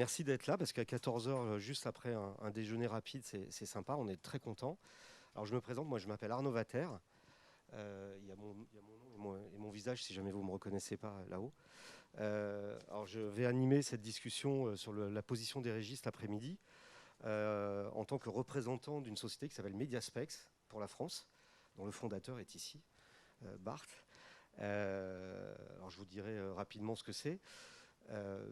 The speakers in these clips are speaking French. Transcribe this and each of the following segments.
Merci d'être là parce qu'à 14 heures, juste après un déjeuner rapide, c'est sympa, on est très content. Alors je me présente, moi je m'appelle Arnaud Vater. Il y a mon nom et mon visage si jamais vous ne me reconnaissez pas là-haut. Alors je vais animer cette discussion sur la position des régistes après-midi en tant que représentant d'une société qui s'appelle Mediaspex pour la France, dont le fondateur est ici, Bart. Alors je vous dirai rapidement ce que c'est.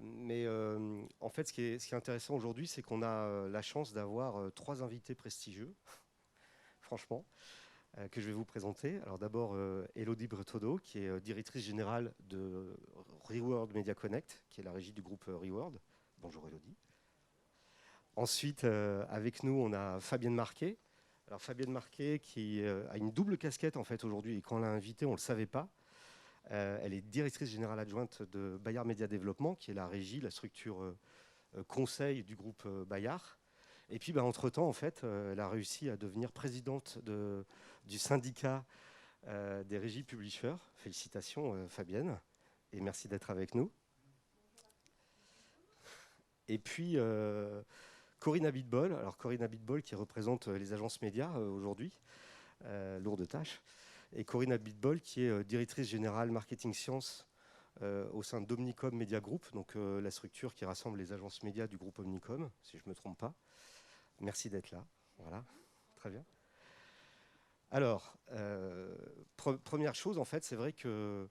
Mais en fait, ce qui est intéressant aujourd'hui, c'est qu'on a la chance d'avoir trois invités prestigieux, franchement, que je vais vous présenter. Alors d'abord, Elodie Bretodeau, qui est directrice générale de Reward Media Connect, qui est la régie du groupe Reward. Bonjour Elodie. Ensuite, avec nous, on a Fabienne Marquet. Alors Fabienne Marquet, qui a une double casquette en fait aujourd'hui, et quand on l'a invitée, on ne le savait pas. Elle est directrice générale adjointe de Bayard Média Développement, qui est la régie, la structure conseil du groupe Bayard. Et puis, entre-temps, en fait, elle a réussi à devenir présidente du syndicat des régies publishers. Félicitations, Fabienne, et merci d'être avec nous. Et puis, Corinne Abitbol. Alors, Corinne Abitbol qui représente les agences médias aujourd'hui, lourde tâche. Et Corinne Abitbol qui est directrice générale marketing sciences au sein d'Omnicom Media Group, donc la structure qui rassemble les agences médias du groupe Omnicom, si je ne me trompe pas. Merci d'être là. Voilà, très bien. Alors, première chose, en fait, c'est vrai que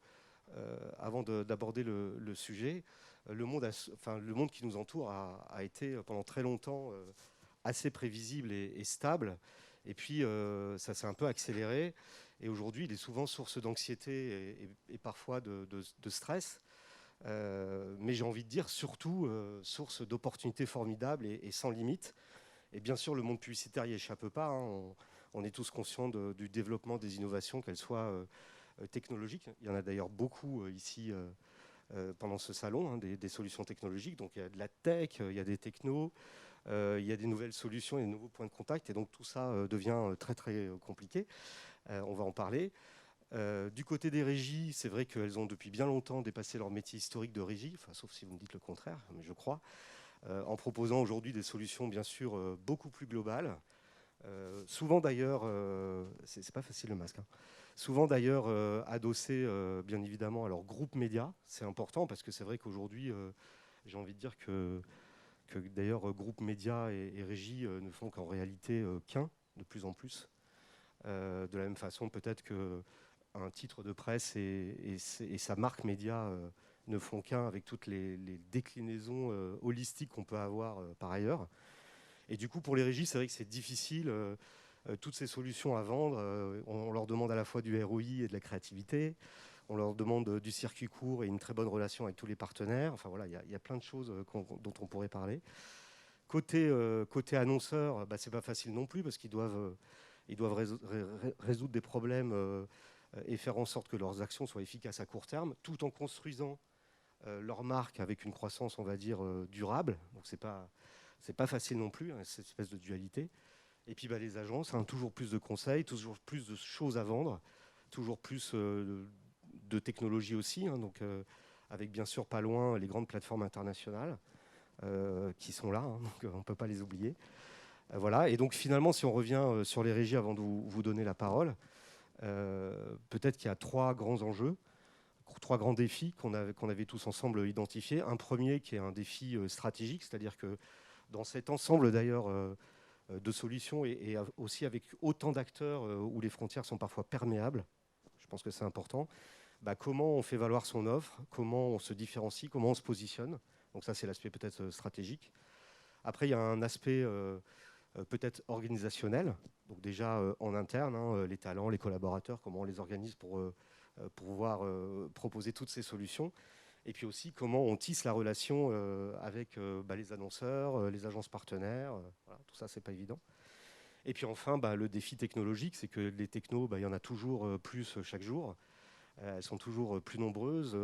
avant d'aborder le sujet, le monde qui nous entoure a été pendant très longtemps assez prévisible et stable. Et puis, ça s'est un peu accéléré. Et aujourd'hui, il est souvent source d'anxiété et parfois de stress. Mais j'ai envie de dire surtout source d'opportunités formidables et sans limite. Et bien sûr, le monde publicitaire n'y échappe pas. Hein. On est tous conscients du développement des innovations, qu'elles soient technologiques. Il y en a d'ailleurs beaucoup ici pendant ce salon, hein, des solutions technologiques. Donc il y a de la tech, il y a des technos, il y a des nouvelles solutions et des nouveaux points de contact. Et donc tout ça devient très très compliqué. On va en parler. Du côté des régies, c'est vrai qu'elles ont depuis bien longtemps dépassé leur métier historique de régie, enfin, sauf si vous me dites le contraire, mais je crois, en proposant aujourd'hui des solutions bien sûr beaucoup plus globales. Souvent d'ailleurs, c'est pas facile le masque, hein. Souvent d'ailleurs adossées bien évidemment à leur groupe média. C'est important parce que c'est vrai qu'aujourd'hui, j'ai envie de dire que d'ailleurs groupe média et régie ne font qu'en réalité qu'un de plus en plus. De la même façon, peut-être qu'un titre de presse et sa marque média ne font qu'un avec toutes les déclinaisons holistiques qu'on peut avoir par ailleurs. Et du coup, pour les régies, c'est vrai que c'est difficile. Toutes ces solutions à vendre, on leur demande à la fois du ROI et de la créativité. On leur demande du circuit court et une très bonne relation avec tous les partenaires. Enfin voilà, il y a plein de choses dont on pourrait parler. Côté annonceur, c'est pas facile non plus parce qu'ils doivent résoudre des problèmes et faire en sorte que leurs actions soient efficaces à court terme, tout en construisant leur marque avec une croissance, on va dire, durable. Donc c'est pas facile non plus, hein, cette espèce de dualité. Et puis les agences, hein, toujours plus de conseils, toujours plus de choses à vendre, toujours plus de technologies aussi, hein, donc avec bien sûr pas loin les grandes plateformes internationales qui sont là, hein, donc on ne peut pas les oublier. Voilà. Et donc finalement, si on revient sur les régies avant de vous donner la parole, peut-être qu'il y a trois grands enjeux, trois grands défis qu'on avait tous ensemble identifiés. Un premier qui est un défi stratégique, c'est-à-dire que dans cet ensemble d'ailleurs de solutions et aussi avec autant d'acteurs où les frontières sont parfois perméables, je pense que c'est important, comment on fait valoir son offre, comment on se différencie, comment on se positionne. Donc ça, c'est l'aspect peut-être stratégique. Après, il y a un aspect peut-être organisationnel, donc déjà en interne, hein, les talents, les collaborateurs, comment on les organise pour pouvoir proposer toutes ces solutions. Et puis aussi comment on tisse la relation avec les annonceurs, les agences partenaires. Voilà, tout ça, c'est pas évident. Et puis enfin, le défi technologique, c'est que les technos, il y en a toujours plus chaque jour. Elles sont toujours plus nombreuses.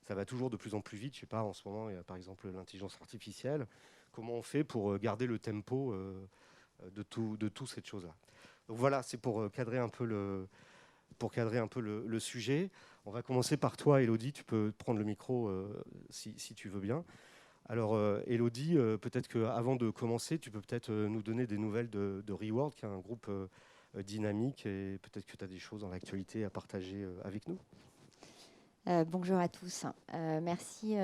Ça va toujours de plus en plus vite. Je sais pas, en ce moment, il y a par exemple l'intelligence artificielle. Comment on fait pour garder le tempo de toute cette chose-là. Donc voilà, c'est pour cadrer un peu le sujet. On va commencer par toi, Elodie. Tu peux prendre le micro si tu veux bien. Alors, Elodie, peut-être qu'avant de commencer, tu peux peut-être nous donner des nouvelles de Reward, qui est un groupe dynamique, et peut-être que tu as des choses dans l'actualité à partager avec nous. Bonjour à tous. Merci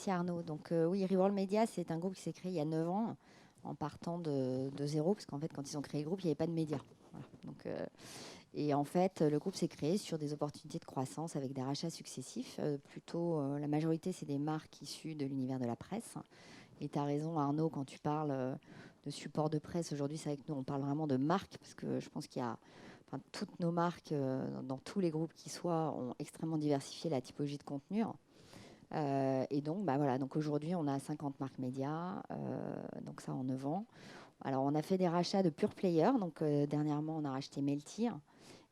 Arnaud. Donc oui, Reworld Media, c'est un groupe qui s'est créé il y a 9 ans en partant de zéro, parce qu'en fait, quand ils ont créé le groupe, il n'y avait pas de médias. Voilà. Donc, et en fait, le groupe s'est créé sur des opportunités de croissance avec des rachats successifs. La majorité, c'est des marques issues de l'univers de la presse. Et tu as raison, Arnaud, quand tu parles de support de presse. Aujourd'hui, c'est vrai que nous, on parle vraiment de marques, parce que je pense qu'il y a toutes nos marques, dans tous les groupes qui soient, ont extrêmement diversifié la typologie de contenu. Et donc, voilà, donc aujourd'hui, on a 50 marques médias, donc ça en 9 ans. Alors, on a fait des rachats de pure players. Donc, dernièrement, on a racheté Melty.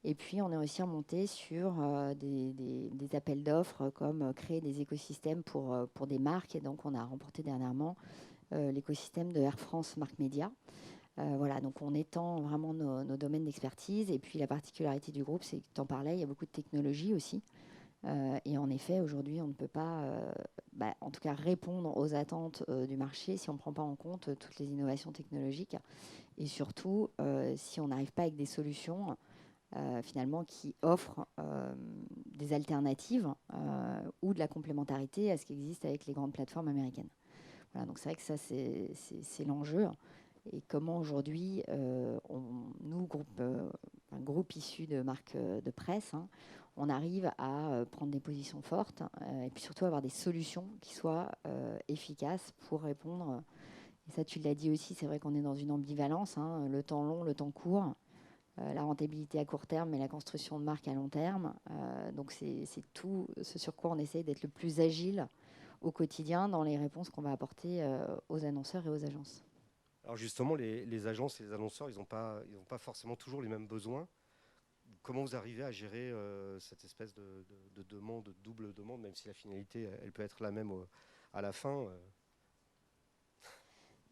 Et puis, on est aussi remonté sur des appels d'offres comme créer des écosystèmes pour des marques. Et donc, on a remporté dernièrement l'écosystème de Air France Marque Média. Voilà, donc on étend vraiment nos domaines d'expertise. Et puis, la particularité du groupe, c'est que tu en parlais, il y a beaucoup de technologies aussi. Et en effet, aujourd'hui, on ne peut pas, en tout cas, répondre aux attentes du marché si on ne prend pas en compte toutes les innovations technologiques. Et surtout, si on n'arrive pas avec des solutions finalement qui offrent des alternatives ou de la complémentarité à ce qui existe avec les grandes plateformes américaines. Voilà, donc c'est vrai que ça, c'est l'enjeu. Et comment aujourd'hui, nous, un groupe issu de marques de presse, hein, on arrive à prendre des positions fortes et puis surtout avoir des solutions qui soient efficaces pour répondre. Et ça, tu l'as dit aussi, c'est vrai qu'on est dans une ambivalence, hein, le temps long, le temps court, la rentabilité à court terme et la construction de marque à long terme. Donc c'est tout ce sur quoi on essaye d'être le plus agile au quotidien dans les réponses qu'on va apporter aux annonceurs et aux agences. Alors justement, les agences et les annonceurs, ils ont pas forcément toujours les mêmes besoins. Comment vous arrivez à gérer cette espèce de demande, de double demande, même si la finalité, elle peut être la même à la fin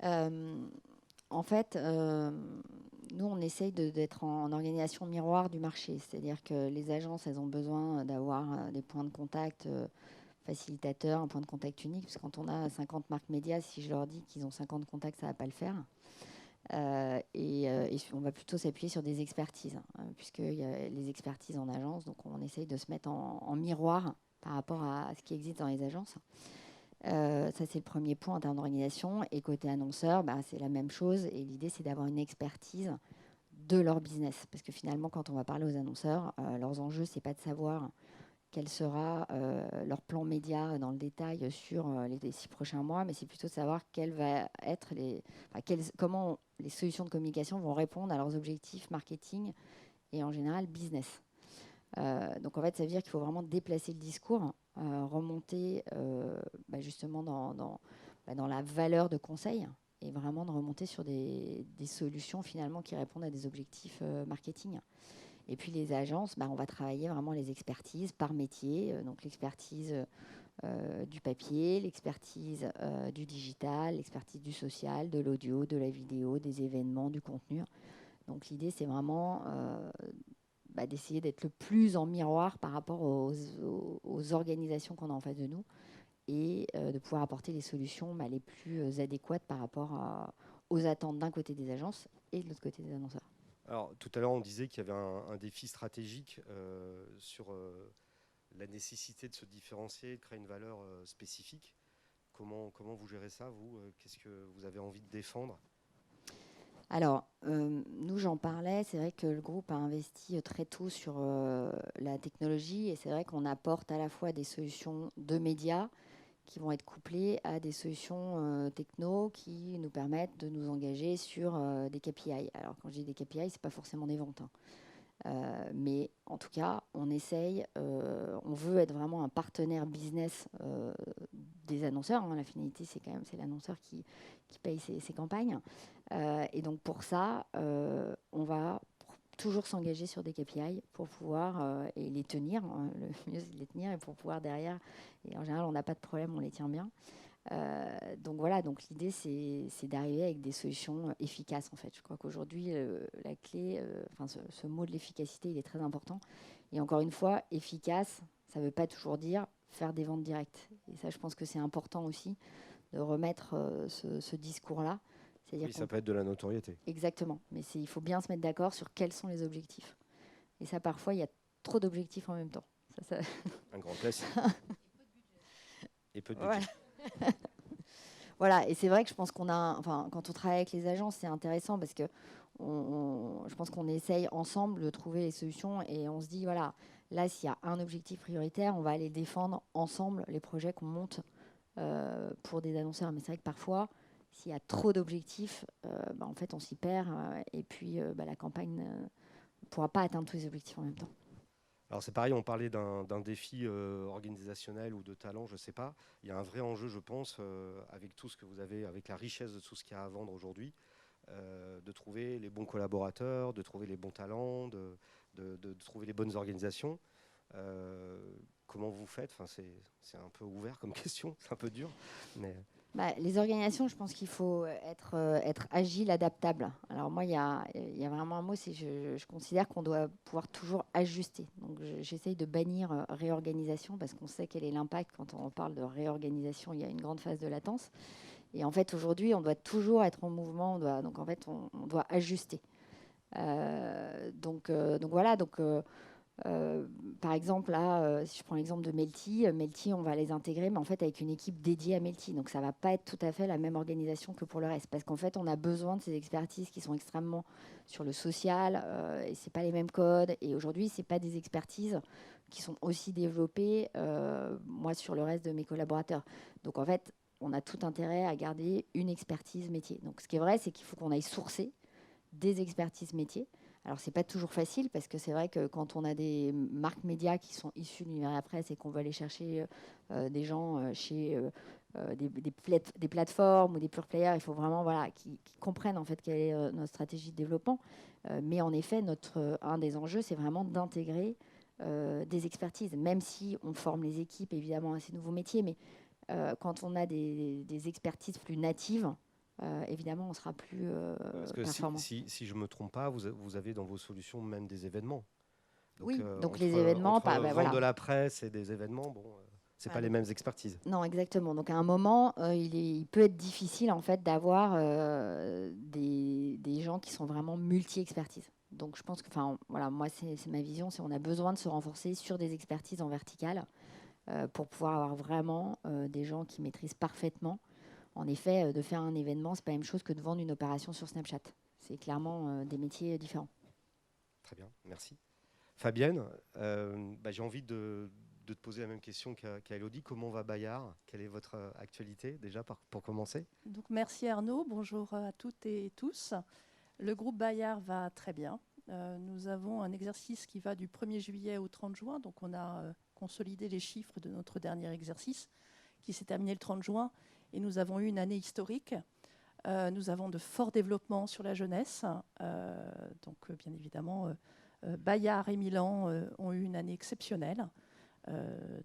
Euh, En fait, nous, on essaye d'être en organisation miroir du marché. C'est-à-dire que les agences, elles ont besoin d'avoir des points de contact facilitateurs, un point de contact unique. Parce que quand on a 50 marques médias, si je leur dis qu'ils ont 50 contacts, ça ne va pas le faire. Et on va plutôt s'appuyer sur des expertises, hein, puisqu'il y a les expertises en agence. Donc, on essaye de se mettre en miroir par rapport à ce qui existe dans les agences. Ça, c'est le premier point en termes d'organisation. Et côté annonceur, c'est la même chose. Et l'idée, c'est d'avoir une expertise de leur business. Parce que finalement, quand on va parler aux annonceurs, leurs enjeux, c'est pas de savoir quel sera leur plan média dans le détail sur les 6 prochains mois, mais c'est plutôt de savoir comment les solutions de communication vont répondre à leurs objectifs marketing et en général business. Donc en fait, ça veut dire qu'il faut vraiment déplacer le discours, remonter justement dans la valeur de conseil et vraiment de remonter sur des solutions finalement qui répondent à des objectifs marketing. Et puis les agences, on va travailler vraiment les expertises par métier, donc l'expertise du papier, l'expertise du digital, l'expertise du social, de l'audio, de la vidéo, des événements, du contenu. Donc l'idée, c'est vraiment d'essayer d'être le plus en miroir par rapport aux organisations qu'on a en face de nous et de pouvoir apporter les solutions les plus adéquates par rapport aux attentes d'un côté des agences et de l'autre côté des annonceurs. Alors, tout à l'heure, on disait qu'il y avait un défi stratégique sur la nécessité de se différencier, de créer une valeur spécifique. Comment vous gérez ça, vous Qu'est-ce que vous avez envie de défendre? Alors, nous, j'en parlais, c'est vrai que le groupe a investi très tôt sur la technologie et c'est vrai qu'on apporte à la fois des solutions de médias qui vont être couplées à des solutions techno qui nous permettent de nous engager sur des KPI. Alors, quand je dis des KPI, ce n'est pas forcément des ventes, hein. Mais en tout cas, on essaye, on veut être vraiment un partenaire business des annonceurs, hein. La finalité, c'est l'annonceur qui paye ses campagnes. Et donc pour ça, on va toujours s'engager sur des KPI pour pouvoir et les tenir, hein. Le mieux, c'est de les tenir et pour pouvoir derrière. Et en général, on n'a pas de problème, on les tient bien. Donc voilà, donc l'idée c'est d'arriver avec des solutions efficaces en fait. Je crois qu'aujourd'hui la clé, ce mot de l'efficacité, il est très important. Et encore une fois, efficace, ça ne veut pas toujours dire faire des ventes directes. Et ça, je pense que c'est important aussi remettre ce discours-là. Oui, ça peut être de la notoriété. Exactement, mais il faut bien se mettre d'accord sur quels sont les objectifs. Et ça, parfois, il y a trop d'objectifs en même temps. Un grand classique. Et peu de budget. Voilà. Voilà, et c'est vrai que je pense qu'on a, quand on travaille avec les agences, c'est intéressant parce que je pense qu'on essaye ensemble de trouver les solutions et on se dit, voilà, là, s'il y a un objectif prioritaire, on va aller défendre ensemble les projets qu'on monte pour des annonceurs. Mais c'est vrai que parfois, s'il y a trop d'objectifs, en fait, on s'y perd et puis la campagne ne pourra pas atteindre tous les objectifs en même temps. Alors c'est pareil, on parlait d'un défi organisationnel ou de talent, je ne sais pas. Il y a un vrai enjeu, je pense, avec tout ce que vous avez, avec la richesse de tout ce qu'il y a à vendre aujourd'hui, de trouver les bons collaborateurs, de trouver les bons talents, de trouver les bonnes organisations. Comment vous faites? C'est un peu ouvert comme question, c'est un peu dur. Mais... Les organisations, je pense qu'il faut être agile, adaptable. Alors moi, il y a vraiment un mot, c'est je considère qu'on doit pouvoir toujours ajuster. Donc j'essaye de bannir réorganisation parce qu'on sait quel est l'impact quand on parle de réorganisation. Il y a une grande phase de latence. Et en fait, aujourd'hui, on doit toujours être en mouvement. Donc en fait, on doit ajuster. Donc voilà. Par exemple, là, si je prends l'exemple de Melty, on va les intégrer, mais en fait avec une équipe dédiée à Melty. Donc ça ne va pas être tout à fait la même organisation que pour le reste, parce qu'en fait, on a besoin de ces expertises qui sont extrêmement sur le social, et c'est pas les mêmes codes. Et aujourd'hui, c'est pas des expertises qui sont aussi développées, moi, sur le reste de mes collaborateurs. Donc en fait, on a tout intérêt à garder une expertise métier. Donc ce qui est vrai, c'est qu'il faut qu'on aille sourcer des expertises métiers. Alors, ce n'est pas toujours facile parce que c'est vrai que quand on a des marques médias qui sont issues de l'univers de la presse et qu'on veut aller chercher des gens chez des plateformes ou des pure players, il faut vraiment qu'ils comprennent en fait quelle est notre stratégie de développement. Mais en effet, un des enjeux, c'est vraiment d'intégrer des expertises, même si on forme les équipes évidemment à ces nouveaux métiers. Mais quand on a des expertises plus natives, évidemment, on sera plus Parce que performant. si je ne me trompe pas, vous avez dans vos solutions même des événements. Donc, oui, donc les événements, vendre de la presse et des événements, c'est pas les mêmes expertises. Non, exactement. Donc à un moment, il peut être difficile en fait d'avoir des gens qui sont vraiment multi-expertises. Donc je pense que, moi c'est ma vision, c'est on a besoin de se renforcer sur des expertises en verticale pour pouvoir avoir vraiment des gens qui maîtrisent parfaitement. En effet, de faire un événement, c'est pas la même chose que de vendre une opération sur Snapchat. C'est clairement des métiers différents. Très bien, merci. Fabienne, j'ai envie de te poser la même question qu'à Elodie. Comment va Bayard? Quelle est votre actualité déjà pour commencer? Donc, merci Arnaud, bonjour à toutes et tous. Le groupe Bayard va très bien. Nous avons un exercice qui va du 1er juillet au 30 juin. Donc on a consolidé les chiffres de notre dernier exercice qui s'est terminé le 30 juin. Et nous avons eu une année historique. Nous avons de forts développements sur la jeunesse. Donc bien évidemment, Bayard et Milan ont eu une année exceptionnelle.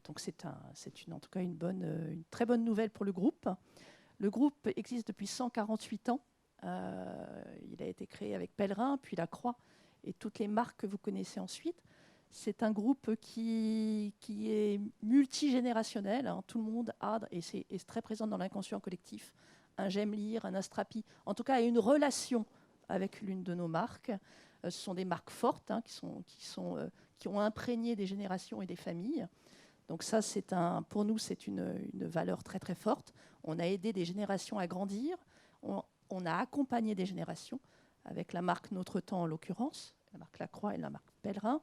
Donc c'est en tout cas une très bonne nouvelle pour le groupe. Le groupe existe depuis 148 ans. Il a été créé avec Pellerin, puis La Croix et toutes les marques que vous connaissez ensuite. C'est un groupe qui est multigénérationnel. Hein. Tout le monde a, et c'est très présent dans l'inconscient collectif, un j'aime lire, un Astrapi, en tout cas une relation avec l'une de nos marques. Ce sont des marques fortes hein, qui ont imprégné des générations et des familles. Donc ça, pour nous, c'est une valeur très très forte. On a aidé des générations à grandir. On a accompagné des générations avec la marque Notre Temps en l'occurrence, la marque Lacroix et la marque Pellerin.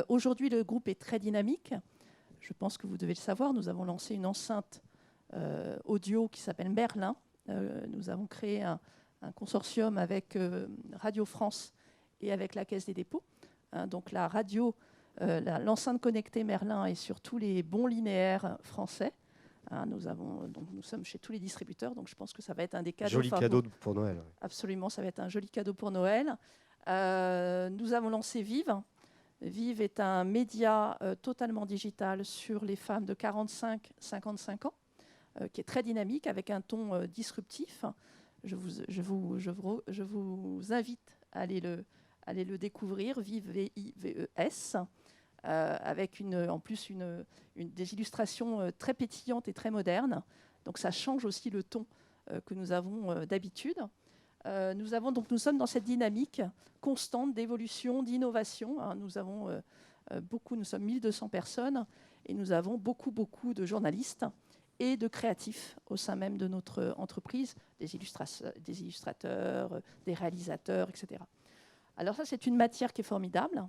Aujourd'hui, le groupe est très dynamique. Je pense que vous devez le savoir. Nous avons lancé une enceinte audio qui s'appelle Merlin. Nous avons créé un consortium avec Radio France et avec la Caisse des dépôts. Donc la radio, l'enceinte connectée Merlin est sur tous les bons linéaires français. Nous sommes chez tous les distributeurs, donc je pense que ça va être un des cadeaux. Joli cadeau pour Noël. Absolument, ça va être un joli cadeau pour Noël. Nous avons lancé Vive. Vive est un média totalement digital sur les femmes de 45-55 ans, qui est très dynamique, avec un ton disruptif. Je vous invite à aller le découvrir, Vive, V-I-V-E-S, avec en plus des illustrations très pétillantes et très modernes. Donc ça change aussi le ton que nous avons d'habitude. Nous sommes dans cette dynamique constante d'évolution, d'innovation. Hein. Nous sommes 1200 personnes et nous avons beaucoup de journalistes et de créatifs au sein même de notre entreprise, des illustrateurs, des réalisateurs, etc. Alors ça, c'est une matière qui est formidable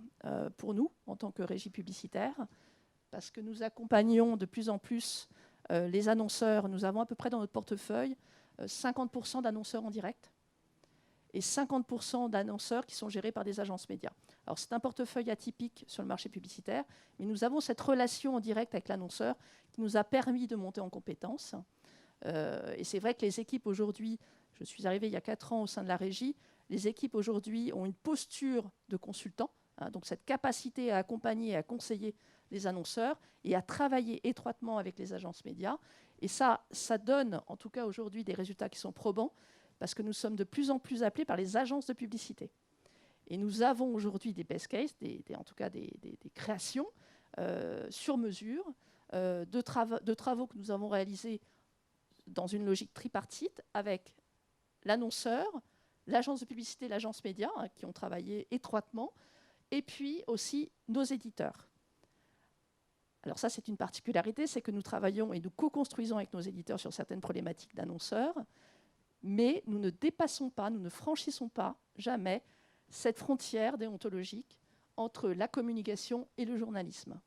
pour nous, en tant que régie publicitaire, parce que nous accompagnons de plus en plus les annonceurs. Nous avons à peu près dans notre portefeuille 50% d'annonceurs en direct et 50% d'annonceurs qui sont gérés par des agences médias. Alors c'est un portefeuille atypique sur le marché publicitaire, mais nous avons cette relation en direct avec l'annonceur qui nous a permis de monter en compétences. Et c'est vrai que les équipes aujourd'hui, je suis arrivée il y a 4 ans au sein de la régie, les équipes aujourd'hui ont une posture de consultant, hein, donc cette capacité à accompagner et à conseiller les annonceurs et à travailler étroitement avec les agences médias. Et ça donne en tout cas aujourd'hui des résultats qui sont probants parce que nous sommes de plus en plus appelés par les agences de publicité. Et nous avons aujourd'hui des best cases, en tout cas des créations sur mesure, de travaux que nous avons réalisés dans une logique tripartite avec l'annonceur, l'agence de publicité, l'agence média, hein, qui ont travaillé étroitement, et puis aussi nos éditeurs. Alors ça, c'est une particularité, c'est que nous travaillons et nous co-construisons avec nos éditeurs sur certaines problématiques d'annonceurs, mais nous ne dépassons pas, nous ne franchissons pas jamais cette frontière déontologique entre la communication et le journalisme.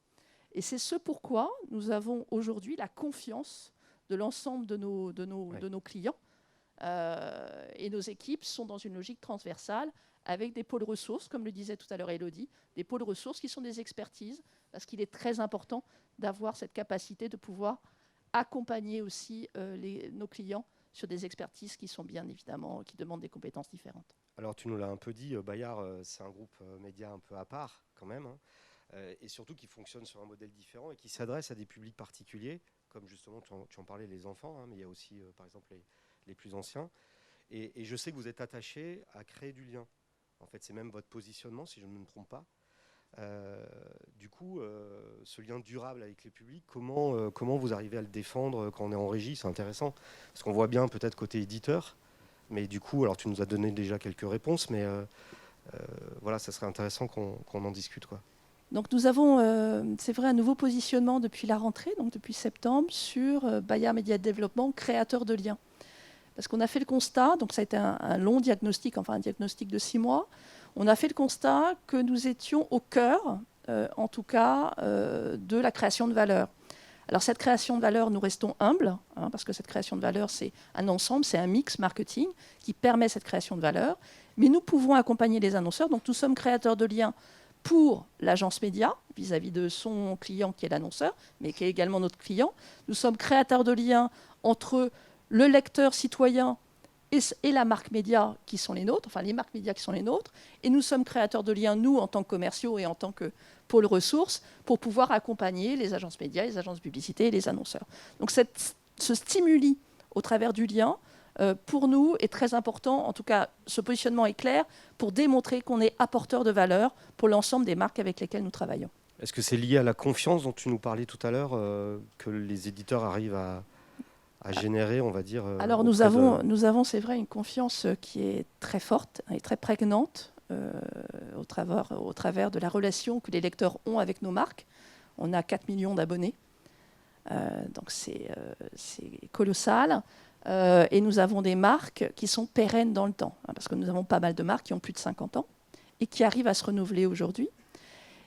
Et c'est ce pourquoi nous avons aujourd'hui la confiance de l'ensemble de nos clients. Et nos équipes sont dans une logique transversale avec des pôles ressources, comme le disait tout à l'heure Élodie, des pôles ressources qui sont des expertises, parce qu'il est très important d'avoir cette capacité de pouvoir accompagner aussi nos clients sur des expertises qui sont bien évidemment, qui demandent des compétences différentes. Alors tu nous l'as un peu dit, Bayard, c'est un groupe média un peu à part quand même, hein, et surtout qui fonctionne sur un modèle différent et qui s'adresse à des publics particuliers, comme justement tu en parlais, les enfants, hein, mais il y a aussi par exemple les plus anciens. Et je sais que vous êtes attaché à créer du lien. En fait, c'est même votre positionnement, si je ne me trompe pas. Du coup, ce lien durable avec les publics, comment vous arrivez à le défendre quand on est en régie? C'est intéressant, parce qu'on voit bien peut-être côté éditeur, mais du coup, alors tu nous as donné déjà quelques réponses, mais voilà, ça serait intéressant qu'on en discute, quoi. Donc nous avons, c'est vrai, un nouveau positionnement depuis la rentrée, donc depuis septembre, sur Bayard Media Développement, créateur de liens. Parce qu'on a fait le constat, donc ça a été un long diagnostic, enfin un diagnostic de 6 mois, on a fait le constat que nous étions au cœur, en tout cas, de la création de valeur. Alors cette création de valeur, nous restons humbles, hein, parce que cette création de valeur, c'est un ensemble, c'est un mix marketing qui permet cette création de valeur, mais nous pouvons accompagner les annonceurs, donc nous sommes créateurs de liens pour l'agence média, vis-à-vis de son client qui est l'annonceur, mais qui est également notre client. Nous sommes créateurs de liens entre le lecteur citoyen et la marque média qui sont les nôtres, enfin les marques médias qui sont les nôtres, et nous sommes créateurs de liens, nous, en tant que commerciaux et en tant que pôle ressources, pour pouvoir accompagner les agences médias, les agences de publicité et les annonceurs. Donc ce stimuli au travers du lien, pour nous, est très important. En tout cas, ce positionnement est clair pour démontrer qu'on est apporteur de valeur pour l'ensemble des marques avec lesquelles nous travaillons. Est-ce que c'est lié à la confiance dont tu nous parlais tout à l'heure, que les éditeurs arrivent à générer, on va dire? Alors nous avons, c'est vrai, une confiance qui est très forte et très prégnante au travers de la relation que les lecteurs ont avec nos marques. On a 4 millions d'abonnés, donc c'est colossal. Et nous avons des marques qui sont pérennes dans le temps, hein, parce que nous avons pas mal de marques qui ont plus de 50 ans et qui arrivent à se renouveler aujourd'hui.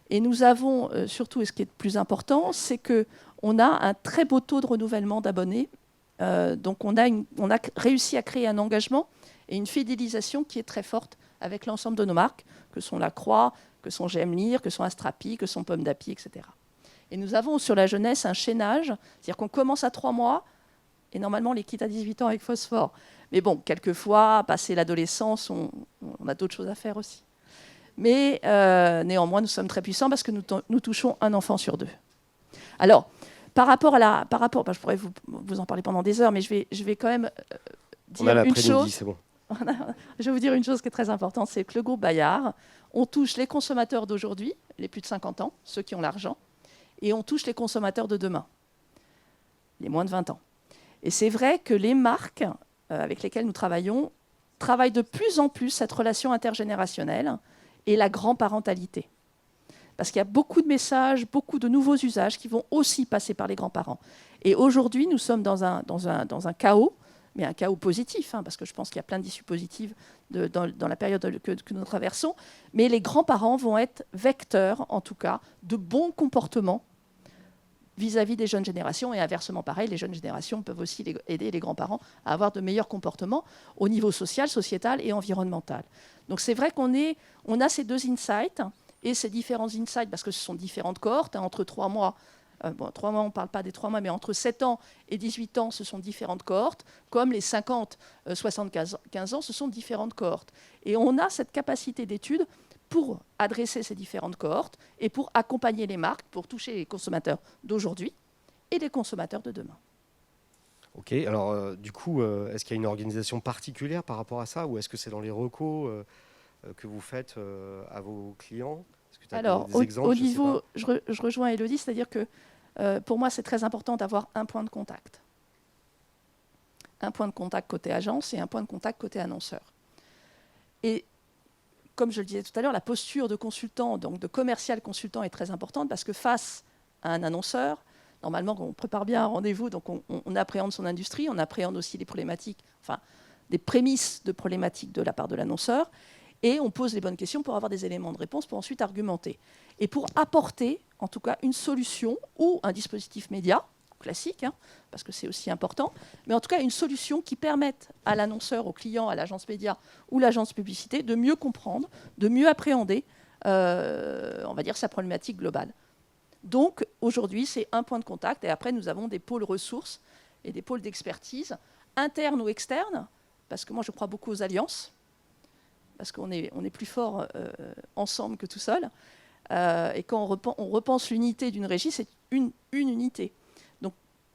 Et nous avons surtout, et ce qui est le plus important, c'est qu'on a un très beau taux de renouvellement d'abonnés. Donc on a réussi à créer un engagement et une fidélisation qui est très forte avec l'ensemble de nos marques, que sont La Croix, que sont J'aime lire, que sont Astrapi, que sont Pomme d'Api, etc. Et nous avons sur la jeunesse un chaînage, c'est-à-dire qu'on commence à 3 mois, et normalement, on les quitte à 18 ans avec phosphore. Mais bon, quelquefois, passé l'adolescence, on a d'autres choses à faire aussi. Mais néanmoins, nous sommes très puissants parce que nous touchons un enfant sur 2. Alors, je pourrais vous en parler pendant des heures, mais je vais quand même dire une chose. C'est bon. Je vais vous dire une chose qui est très importante, c'est que le groupe Bayard, on touche les consommateurs d'aujourd'hui, les plus de 50 ans, ceux qui ont l'argent, et on touche les consommateurs de demain, les moins de 20 ans. Et c'est vrai que les marques avec lesquelles nous travaillons travaillent de plus en plus cette relation intergénérationnelle et la grand-parentalité. Parce qu'il y a beaucoup de messages, beaucoup de nouveaux usages qui vont aussi passer par les grands-parents. Et aujourd'hui, nous sommes dans un chaos, mais un chaos positif, parce que je pense qu'il y a plein d'issues positives dans la période que nous traversons. Mais les grands-parents vont être vecteurs, en tout cas, de bons comportements vis-à-vis des jeunes générations. Et inversement, pareil, les jeunes générations peuvent aussi aider les grands-parents à avoir de meilleurs comportements au niveau social, sociétal et environnemental. Donc c'est vrai qu'on a ces deux insights, et ces différents insights, parce que ce sont différentes cohortes, entre 3 mois, 3 mois, on ne parle pas des 3 mois, mais entre 7 ans et 18 ans, ce sont différentes cohortes, comme les 50-75 ans, ce sont différentes cohortes. Et on a cette capacité d'étude pour adresser ces différentes cohortes et pour accompagner les marques, pour toucher les consommateurs d'aujourd'hui et les consommateurs de demain. Ok, alors du coup, est-ce qu'il y a une organisation particulière par rapport à ça, ou est-ce que c'est dans les recos que vous faites à vos clients? Alors, au niveau, je rejoins Élodie, c'est-à-dire que pour moi, c'est très important d'avoir un point de contact. Un point de contact côté agence et un point de contact côté annonceur. Et comme je le disais tout à l'heure, la posture de consultant, donc de commercial consultant, est très importante parce que face à un annonceur, normalement, on prépare bien un rendez-vous, donc on appréhende son industrie, on appréhende aussi les problématiques, enfin, des prémices de problématiques de la part de l'annonceur. Et on pose les bonnes questions pour avoir des éléments de réponse pour ensuite argumenter. Et pour apporter, en tout cas, une solution ou un dispositif média, classique, parce que c'est aussi important, mais en tout cas une solution qui permette à l'annonceur, au client, à l'agence média ou l'agence publicité de mieux comprendre, de mieux appréhender, on va dire, sa problématique globale. Donc, aujourd'hui, c'est un point de contact. Et après, nous avons des pôles ressources et des pôles d'expertise, internes ou externes, parce que moi, je crois beaucoup aux alliances, parce qu'on est plus fort ensemble que tout seul. Et quand on repense l'unité d'une régie, c'est une unité. Donc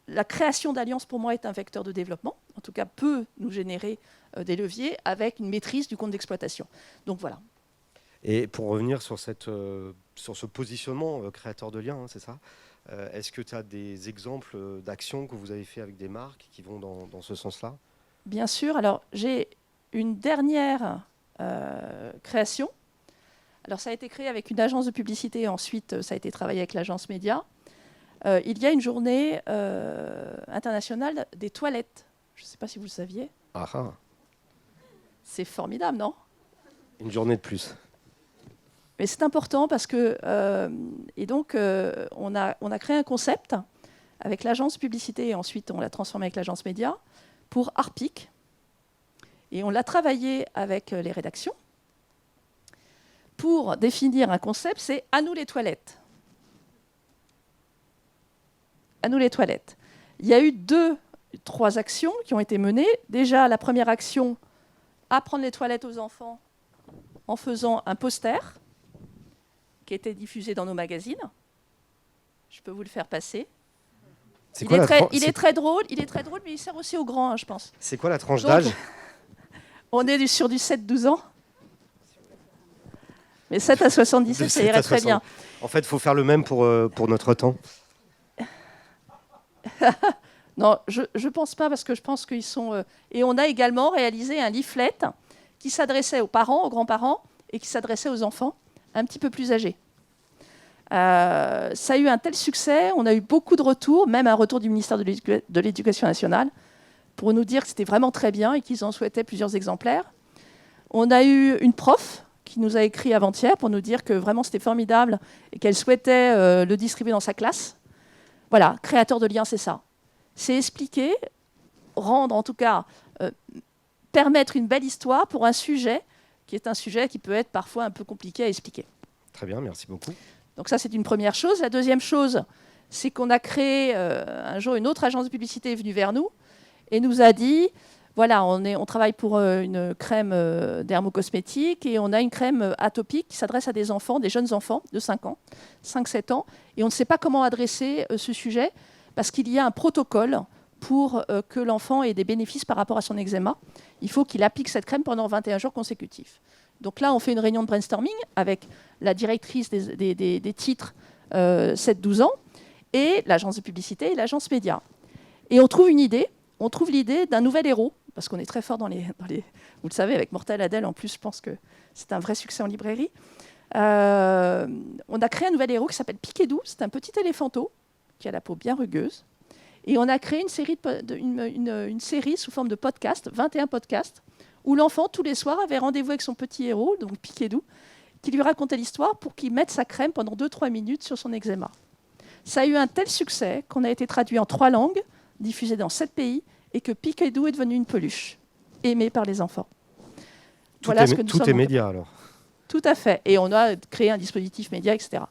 la création d'alliances, pour moi, est un vecteur de développement, en tout cas peut nous générer des leviers avec une maîtrise du compte d'exploitation. Donc voilà. Et pour revenir sur ce positionnement créateur de liens, c'est ça, est-ce que tu as des exemples d'actions que vous avez fait avec des marques qui vont dans ce sens-là? Bien sûr. Alors j'ai une dernière création. Alors ça a été créé avec une agence de publicité, ensuite ça a été travaillé avec l'agence média. Il y a une journée internationale des toilettes. Je ne sais pas si vous le saviez. Ah. C'est formidable, non? Une journée de plus. Mais c'est important parce que... et donc on a créé un concept avec l'agence publicité et ensuite on l'a transformé avec l'agence média pour Harpic. Et on l'a travaillé avec les rédactions pour définir un concept, c'est « À nous les toilettes ». À nous les toilettes. Il y a eu 3 actions qui ont été menées. Déjà, la première action, apprendre les toilettes aux enfants en faisant un poster qui était diffusé dans nos magazines. Je peux vous le faire passer. Il est très drôle, mais il sert aussi aux grands, je pense. C'est quoi la tranche d'âge? On est sur du 7-12 ans. Mais 7 à 77, ça irait très bien. En fait, il faut faire le même pour notre temps. Non, je ne pense pas, parce que je pense qu'ils sont... Et on a également réalisé un leaflet qui s'adressait aux parents, aux grands-parents, et qui s'adressait aux enfants un petit peu plus âgés. Ça a eu un tel succès, on a eu beaucoup de retours, même un retour du ministère de l'Éducation nationale, pour nous dire que c'était vraiment très bien et qu'ils en souhaitaient plusieurs exemplaires. On a eu une prof qui nous a écrit avant-hier pour nous dire que vraiment c'était formidable et qu'elle souhaitait le distribuer dans sa classe. Voilà, créateur de liens, c'est ça. C'est expliquer, rendre en tout cas, permettre une belle histoire pour un sujet qui est un sujet qui peut être parfois un peu compliqué à expliquer. Très bien, merci beaucoup. Donc ça, c'est une première chose. La deuxième chose, c'est qu'on a créé un jour une autre agence de publicité est venue vers nous et nous a dit, voilà, on travaille pour une crème dermocosmétique et on a une crème atopique qui s'adresse à des enfants, des jeunes enfants de 5-7 ans, et on ne sait pas comment adresser ce sujet parce qu'il y a un protocole pour que l'enfant ait des bénéfices par rapport à son eczéma. Il faut qu'il applique cette crème pendant 21 jours consécutifs. Donc là, on fait une réunion de brainstorming avec la directrice des titres 7-12 ans et l'agence de publicité et l'agence média. Et on trouve une idée on trouve l'idée d'un nouvel héros, parce qu'on est très fort dans les... Vous le savez, avec Mortel Adèle, en plus, je pense que c'est un vrai succès en librairie. On a créé un nouvel héros qui s'appelle Piquedou. C'est un petit éléphanteau qui a la peau bien rugueuse. Et on a créé une série sous forme de podcast, 21 podcasts, où l'enfant, tous les soirs, avait rendez-vous avec son petit héros, donc Piquedou, qui lui racontait l'histoire pour qu'il mette sa crème pendant 2-3 minutes sur son eczéma. Ça a eu un tel succès qu'on a été traduit en 3 langues, diffusé dans 7 pays, et que Piquedou est devenu une peluche, aimée par les enfants. Tout est média, alors. Tout à fait. Et on a créé un dispositif média, etc.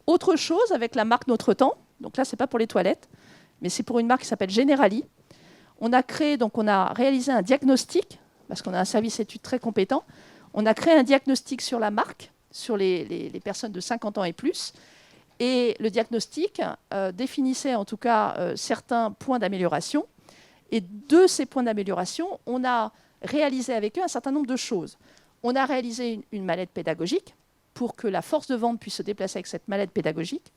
Autre chose avec la marque Notre Temps, donc là, ce n'est pas pour les toilettes, mais c'est pour une marque qui s'appelle Generali. On a réalisé un diagnostic, parce qu'on a un service études très compétent. On a créé un diagnostic sur la marque, sur les personnes de 50 ans et plus. Et le diagnostic définissait en tout cas certains points d'amélioration. Et de ces points d'amélioration, on a réalisé avec eux un certain nombre de choses. On a réalisé une mallette pédagogique pour que la force de vente puisse se déplacer avec cette mallette pédagogique.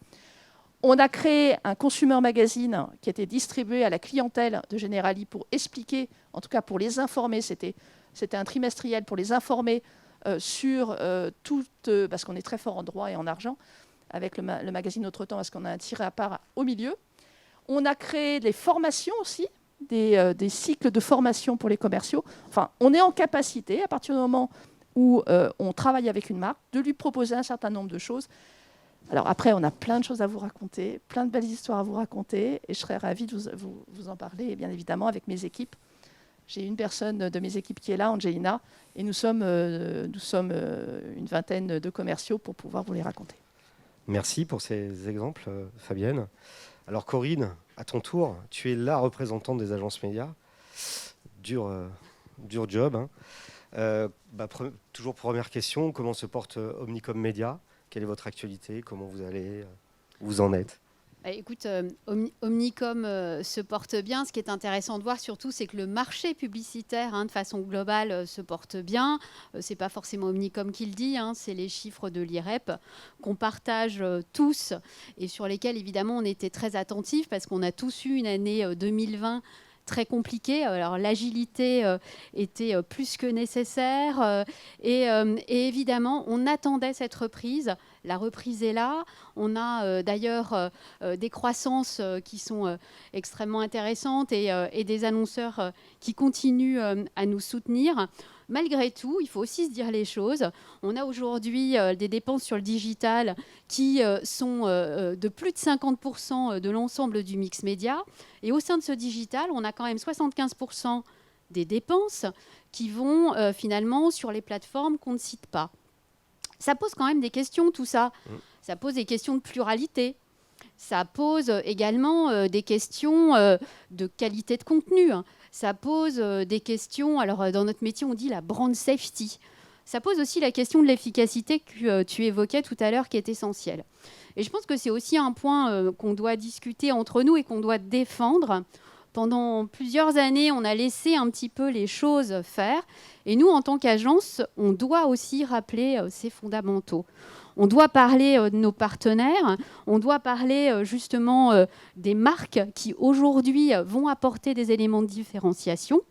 On a créé un consumer magazine qui était distribué à la clientèle de Generali pour expliquer, en tout cas pour les informer, c'était un trimestriel pour les informer sur parce qu'on est très fort en droit et en argent, avec le magazine Notre Temps, parce qu'on a un tiré à part au milieu. On a créé des formations aussi, des cycles de formation pour les commerciaux. Enfin, on est en capacité, à partir du moment où on travaille avec une marque, de lui proposer un certain nombre de choses. Alors après, on a plein de choses à vous raconter, plein de belles histoires à vous raconter, et je serais ravie de vous en parler, et bien évidemment, avec mes équipes. J'ai une personne de mes équipes qui est là, Angelina, et nous sommes une vingtaine de commerciaux pour pouvoir vous les raconter. Merci pour ces exemples, Fabienne. Alors Corinne, à ton tour, tu es la représentante des agences médias. Dur job. Hein. Toujours première question, comment se porte Omnicom Média ? Quelle est votre actualité ? Comment vous en êtes ? Écoute, Omnicom se porte bien. Ce qui est intéressant de voir surtout, c'est que le marché publicitaire, de façon globale, se porte bien. Ce n'est pas forcément Omnicom qui le dit, c'est les chiffres de l'IREP qu'on partage tous et sur lesquels, évidemment, on était très attentifs parce qu'on a tous eu une année 2020 très compliqué. Alors l'agilité était plus que nécessaire et évidemment on attendait cette reprise. La reprise est là. On a d'ailleurs des croissances qui sont extrêmement intéressantes et des annonceurs qui continuent à nous soutenir. Malgré tout, il faut aussi se dire les choses. On a aujourd'hui des dépenses sur le digital qui sont de plus de 50% de l'ensemble du mix média. Et au sein de ce digital, on a quand même 75% des dépenses qui vont finalement sur les plateformes qu'on ne cite pas. Ça pose quand même des questions, tout ça. Ça pose des questions de pluralité. Ça pose également des questions de qualité de contenu. Ça pose des questions, alors dans notre métier on dit la brand safety. Ça pose aussi la question de l'efficacité que tu évoquais tout à l'heure qui est essentielle. Et je pense que c'est aussi un point qu'on doit discuter entre nous et qu'on doit défendre. Pendant plusieurs années, on a laissé un petit peu les choses faire. Et nous, en tant qu'agence, on doit aussi rappeler ces fondamentaux. On doit parler de nos partenaires, on doit parler justement des marques qui aujourd'hui vont apporter des éléments de différenciation.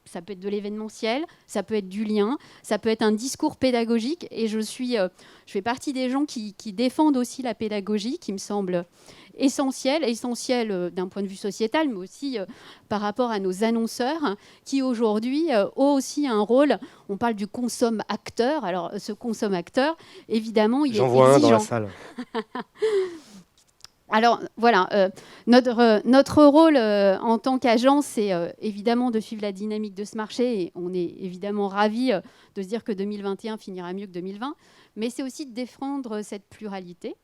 Ça peut être de l'événementiel, ça peut être du lien, ça peut être un discours pédagogique. Et je fais partie des gens qui défendent aussi la pédagogie, qui me semble essentielle d'un point de vue sociétal, mais aussi par rapport à nos annonceurs, qui aujourd'hui ont aussi un rôle. On parle du consomme-acteur. Alors, ce consomme-acteur, évidemment, il est exigeant. J'en vois un dans la salle. Alors voilà, notre rôle en tant qu'agence, c'est évidemment de suivre la dynamique de ce marché et on est évidemment ravis de se dire que 2021 finira mieux que 2020, mais c'est aussi de défendre cette pluralité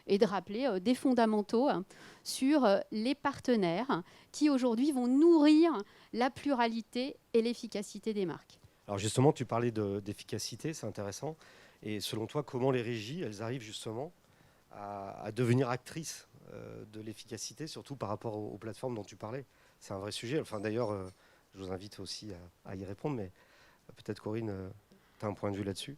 et de rappeler des fondamentaux sur les partenaires qui aujourd'hui vont nourrir la pluralité et l'efficacité des marques. Alors justement, tu parlais d'efficacité, c'est intéressant. Et selon toi, comment les régies, elles arrivent justement à devenir actrices de l'efficacité, surtout par rapport aux plateformes dont tu parlais? C'est un vrai sujet. Enfin, d'ailleurs, je vous invite aussi à y répondre, mais peut-être Corinne, tu as un point de vue là-dessus.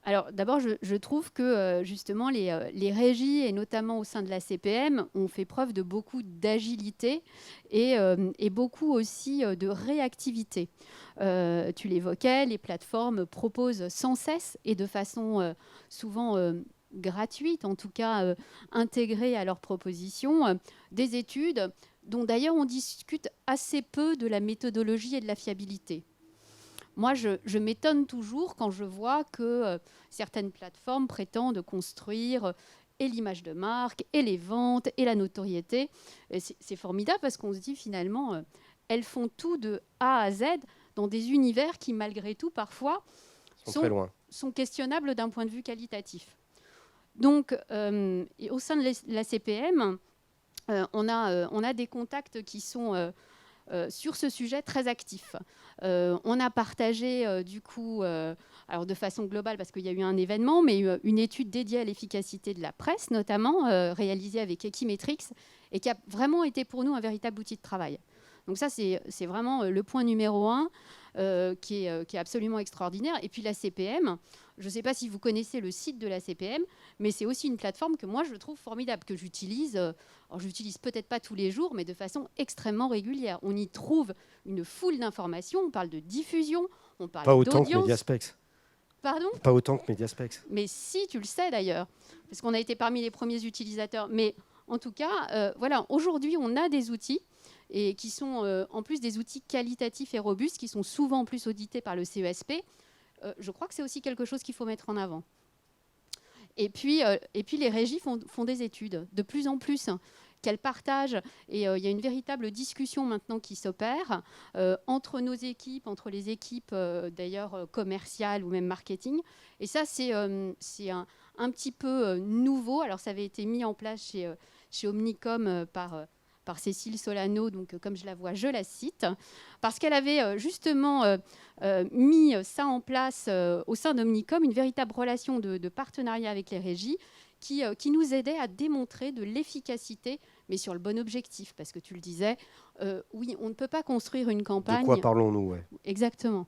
Alors d'abord, je trouve que justement les régies, et notamment au sein de la CPM, ont fait preuve de beaucoup d'agilité et beaucoup aussi de réactivité. Tu l'évoquais, les plateformes proposent sans cesse et de façon souvent gratuite, en tout cas intégrée à leurs propositions, des études dont d'ailleurs on discute assez peu de la méthodologie et de la fiabilité. Moi, je m'étonne toujours quand je vois que certaines plateformes prétendent construire et l'image de marque, et les ventes, et la notoriété. Et c'est formidable parce qu'on se dit finalement, elles font tout de A à Z dans des univers qui, malgré tout, parfois, Très loin. sont questionnables d'un point de vue qualitatif. Donc, au sein de la CPM, on a des contacts qui sont sur ce sujet très actifs. On a partagé du coup, alors de façon globale parce qu'il y a eu un événement, mais une étude dédiée à l'efficacité de la presse, notamment réalisée avec Equimetrix, et qui a vraiment été pour nous un véritable outil de travail. Donc ça, c'est vraiment le point numéro 1 qui est absolument extraordinaire. Et puis la CPM, je ne sais pas si vous connaissez le site de la CPM, mais c'est aussi une plateforme que moi, je trouve formidable, que j'utilise. Alors, j'utilise peut-être pas tous les jours, mais de façon extrêmement régulière. On y trouve une foule d'informations. On parle de diffusion, on parle Pas d'audience. autant que Mediaspex. Pardon ? Pas autant que Mediaspex. Mais si, tu le sais d'ailleurs, parce qu'on a été parmi les premiers utilisateurs. Mais en tout cas, voilà, aujourd'hui, on a des outils et qui sont en plus des outils qualitatifs et robustes, qui sont souvent en plus audités par le CESP. Je crois que c'est aussi quelque chose qu'il faut mettre en avant. Et puis les régies font des études, de plus en plus, qu'elles partagent. Et il y a une véritable discussion maintenant qui s'opère entre nos équipes, entre les équipes d'ailleurs commerciales ou même marketing. Et ça, c'est un petit peu nouveau. Alors, ça avait été mis en place chez Omnicom par Cécile Solano, donc comme je la vois, je la cite, parce qu'elle avait justement mis ça en place au sein d'Omnicom, une véritable relation de partenariat avec les régies qui nous aidait à démontrer de l'efficacité, mais sur le bon objectif, parce que tu le disais, oui, on ne peut pas construire une campagne... De quoi parlons-nous, ouais. Exactement.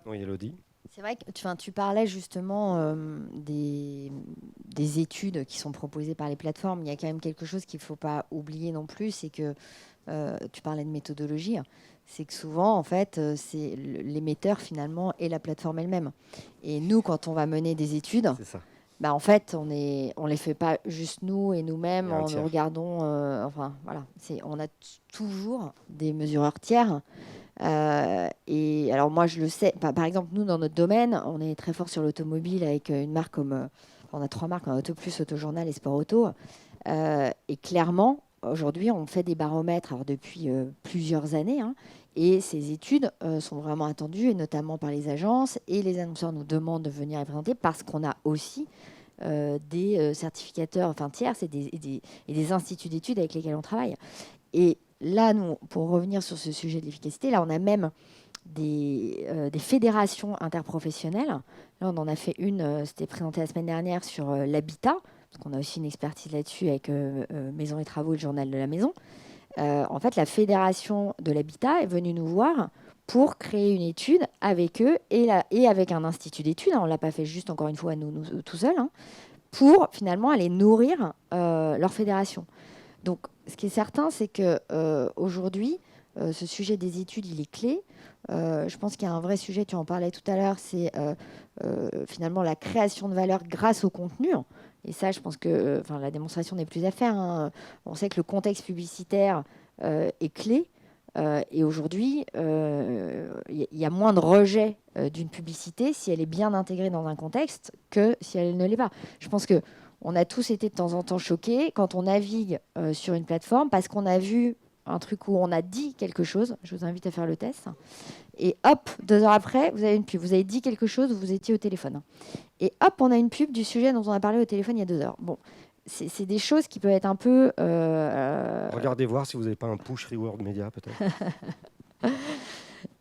Oui, Elodie. C'est vrai que tu parlais justement des études qui sont proposées par les plateformes. Il y a quand même quelque chose qu'il ne faut pas oublier non plus, c'est que tu parlais de méthodologie. C'est que souvent, en fait, c'est l'émetteur finalement et la plateforme elle-même. Et nous, quand on va mener des études, bah, en fait, on les fait pas juste nous et nous-mêmes en nous regardant. Enfin, voilà, on a toujours des mesureurs tiers. Et alors moi je le sais, par exemple nous dans notre domaine on est très fort sur l'automobile avec une marque comme on a 3 marques, Autoplus, Autojournal et Sport Auto, et clairement aujourd'hui on fait des baromètres alors, depuis plusieurs années, hein, et ces études sont vraiment attendues, et notamment par les agences, et les annonceurs nous demandent de venir les présenter parce qu'on a aussi des certificateurs tiers et des instituts d'études avec lesquels on travaille. Et là, nous, pour revenir sur ce sujet de l'efficacité, là, on a même des fédérations interprofessionnelles. Là, on en a fait une, c'était présenté la semaine dernière sur l'habitat, parce qu'on a aussi une expertise là-dessus avec Maison et Travaux et le Journal de la Maison. En fait, la fédération de l'habitat est venue nous voir pour créer une étude avec eux et avec un institut d'études. On ne l'a pas fait juste, encore une fois, nous tout seuls, hein, pour finalement aller nourrir leur fédération. Donc, ce qui est certain, c'est qu'aujourd'hui, ce sujet des études, il est clé. Je pense qu'il y a un vrai sujet, tu en parlais tout à l'heure, c'est finalement la création de valeur grâce au contenu. Et ça, je pense que la démonstration n'est plus à faire, hein. On sait que le contexte publicitaire est clé. Et aujourd'hui, il y a moins de rejet d'une publicité si elle est bien intégrée dans un contexte que si elle ne l'est pas. Je pense que on a tous été de temps en temps choqués quand on navigue sur une plateforme parce qu'on a vu un truc où on a dit quelque chose. Je vous invite à faire le test. Et hop, 2 heures après, vous avez une pub. Vous avez dit quelque chose, vous étiez au téléphone. Et hop, on a une pub du sujet dont on a parlé au téléphone il y a 2 heures. Bon, c'est des choses qui peuvent être un peu... Regardez voir si vous n'avez pas un push reward média, peut-être.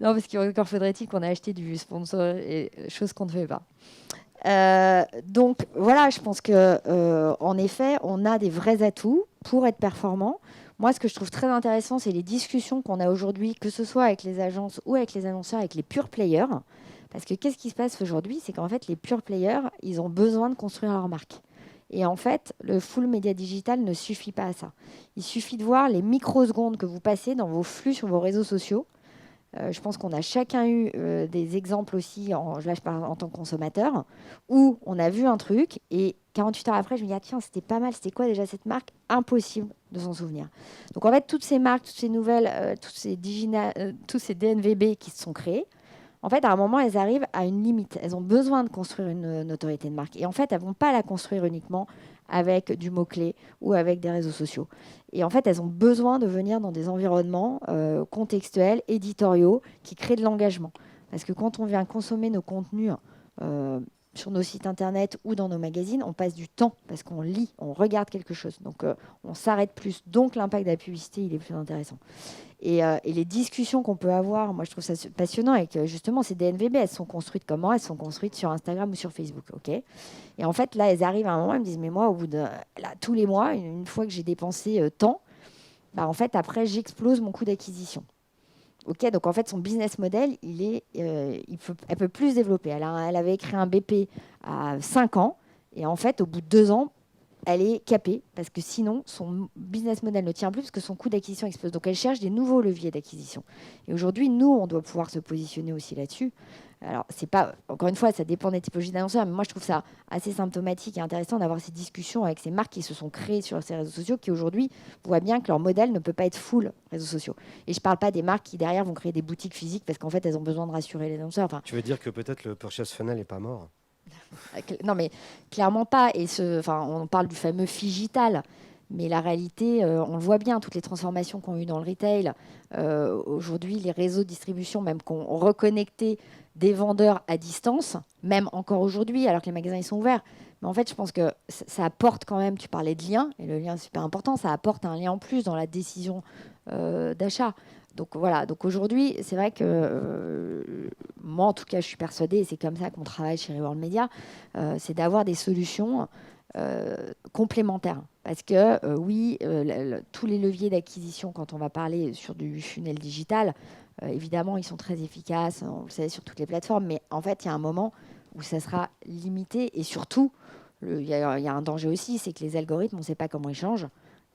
Non, parce qu'encore faudrait-il qu'on ait acheté du sponsor, et chose qu'on ne fait pas. Donc voilà, je pense qu'en effet, on a des vrais atouts pour être performant. Moi, ce que je trouve très intéressant, c'est les discussions qu'on a aujourd'hui, que ce soit avec les agences ou avec les annonceurs, avec les pure players. Parce que qu'est-ce qui se passe aujourd'hui? C'est qu'en fait, les pure players, ils ont besoin de construire leur marque. Et en fait, le full média digital ne suffit pas à ça. Il suffit de voir les microsecondes que vous passez dans vos flux sur vos réseaux sociaux. Je pense qu'on a chacun eu des exemples aussi, là je parle en tant que consommateur, où on a vu un truc et 48 heures après, je me dis, ah, tiens, c'était pas mal, c'était quoi déjà cette marque? Impossible de s'en souvenir. Donc en fait, toutes ces marques, toutes ces nouvelles, tous ces DNVB qui se sont créés, en fait, à un moment, elles arrivent à une limite. Elles ont besoin de construire une notoriété de marque. Et en fait, elles ne vont pas la construire uniquement avec du mot-clé ou avec des réseaux sociaux. Et en fait, elles ont besoin de venir dans des environnements contextuels, éditoriaux, qui créent de l'engagement. Parce que quand on vient consommer nos contenus sur nos sites internet ou dans nos magazines, on passe du temps parce qu'on lit, on regarde quelque chose. Donc, on s'arrête plus. Donc, l'impact de la publicité, il est plus intéressant. Et les discussions qu'on peut avoir, moi je trouve ça passionnant, et que justement ces DNVB, elles sont construites comment? Elles sont construites sur Instagram ou sur Facebook, ok? Et en fait là, elles arrivent à un moment, elles me disent, mais moi au bout de là, tous les mois, une fois que j'ai dépensé tant, bah, en fait après j'explose mon coût d'acquisition. Ok, donc en fait son business model, elle peut plus se développer. Elle avait créé un BP à 5 ans, et en fait au bout de 2 ans, elle est capée parce que sinon, son business model ne tient plus parce que son coût d'acquisition explose. Donc, elle cherche des nouveaux leviers d'acquisition. Et aujourd'hui, nous, on doit pouvoir se positionner aussi là-dessus. Alors, c'est pas, encore une fois, ça dépend des typologies d'annonceurs, mais moi, je trouve ça assez symptomatique et intéressant d'avoir ces discussions avec ces marques qui se sont créées sur ces réseaux sociaux, qui aujourd'hui voient bien que leur modèle ne peut pas être full réseaux sociaux. Et je parle pas des marques qui, derrière, vont créer des boutiques physiques parce qu'en fait, elles ont besoin de rassurer les annonceurs. Enfin, Tu veux dire que peut-être le purchase funnel n'est pas mort? non, mais clairement pas. Et on parle du fameux figital. Mais la réalité, on le voit bien, toutes les transformations qu'on a eues dans le retail. Aujourd'hui, les réseaux de distribution, même qu'on reconnecté des vendeurs à distance, même encore aujourd'hui, alors que les magasins ils sont ouverts. Mais en fait, je pense que ça apporte quand même, tu parlais de lien, et le lien est super important, ça apporte un lien en plus dans la décision d'achat. Donc voilà, donc aujourd'hui, c'est vrai que moi, en tout cas, je suis persuadée, et c'est comme ça qu'on travaille chez Reworld Media, c'est d'avoir des solutions complémentaires. Parce que oui, tous les leviers d'acquisition, quand on va parler sur du funnel digital, évidemment, ils sont très efficaces, on le sait, sur toutes les plateformes, mais en fait, il y a un moment où ça sera limité, et surtout, il y a un danger aussi, c'est que les algorithmes, on ne sait pas comment ils changent.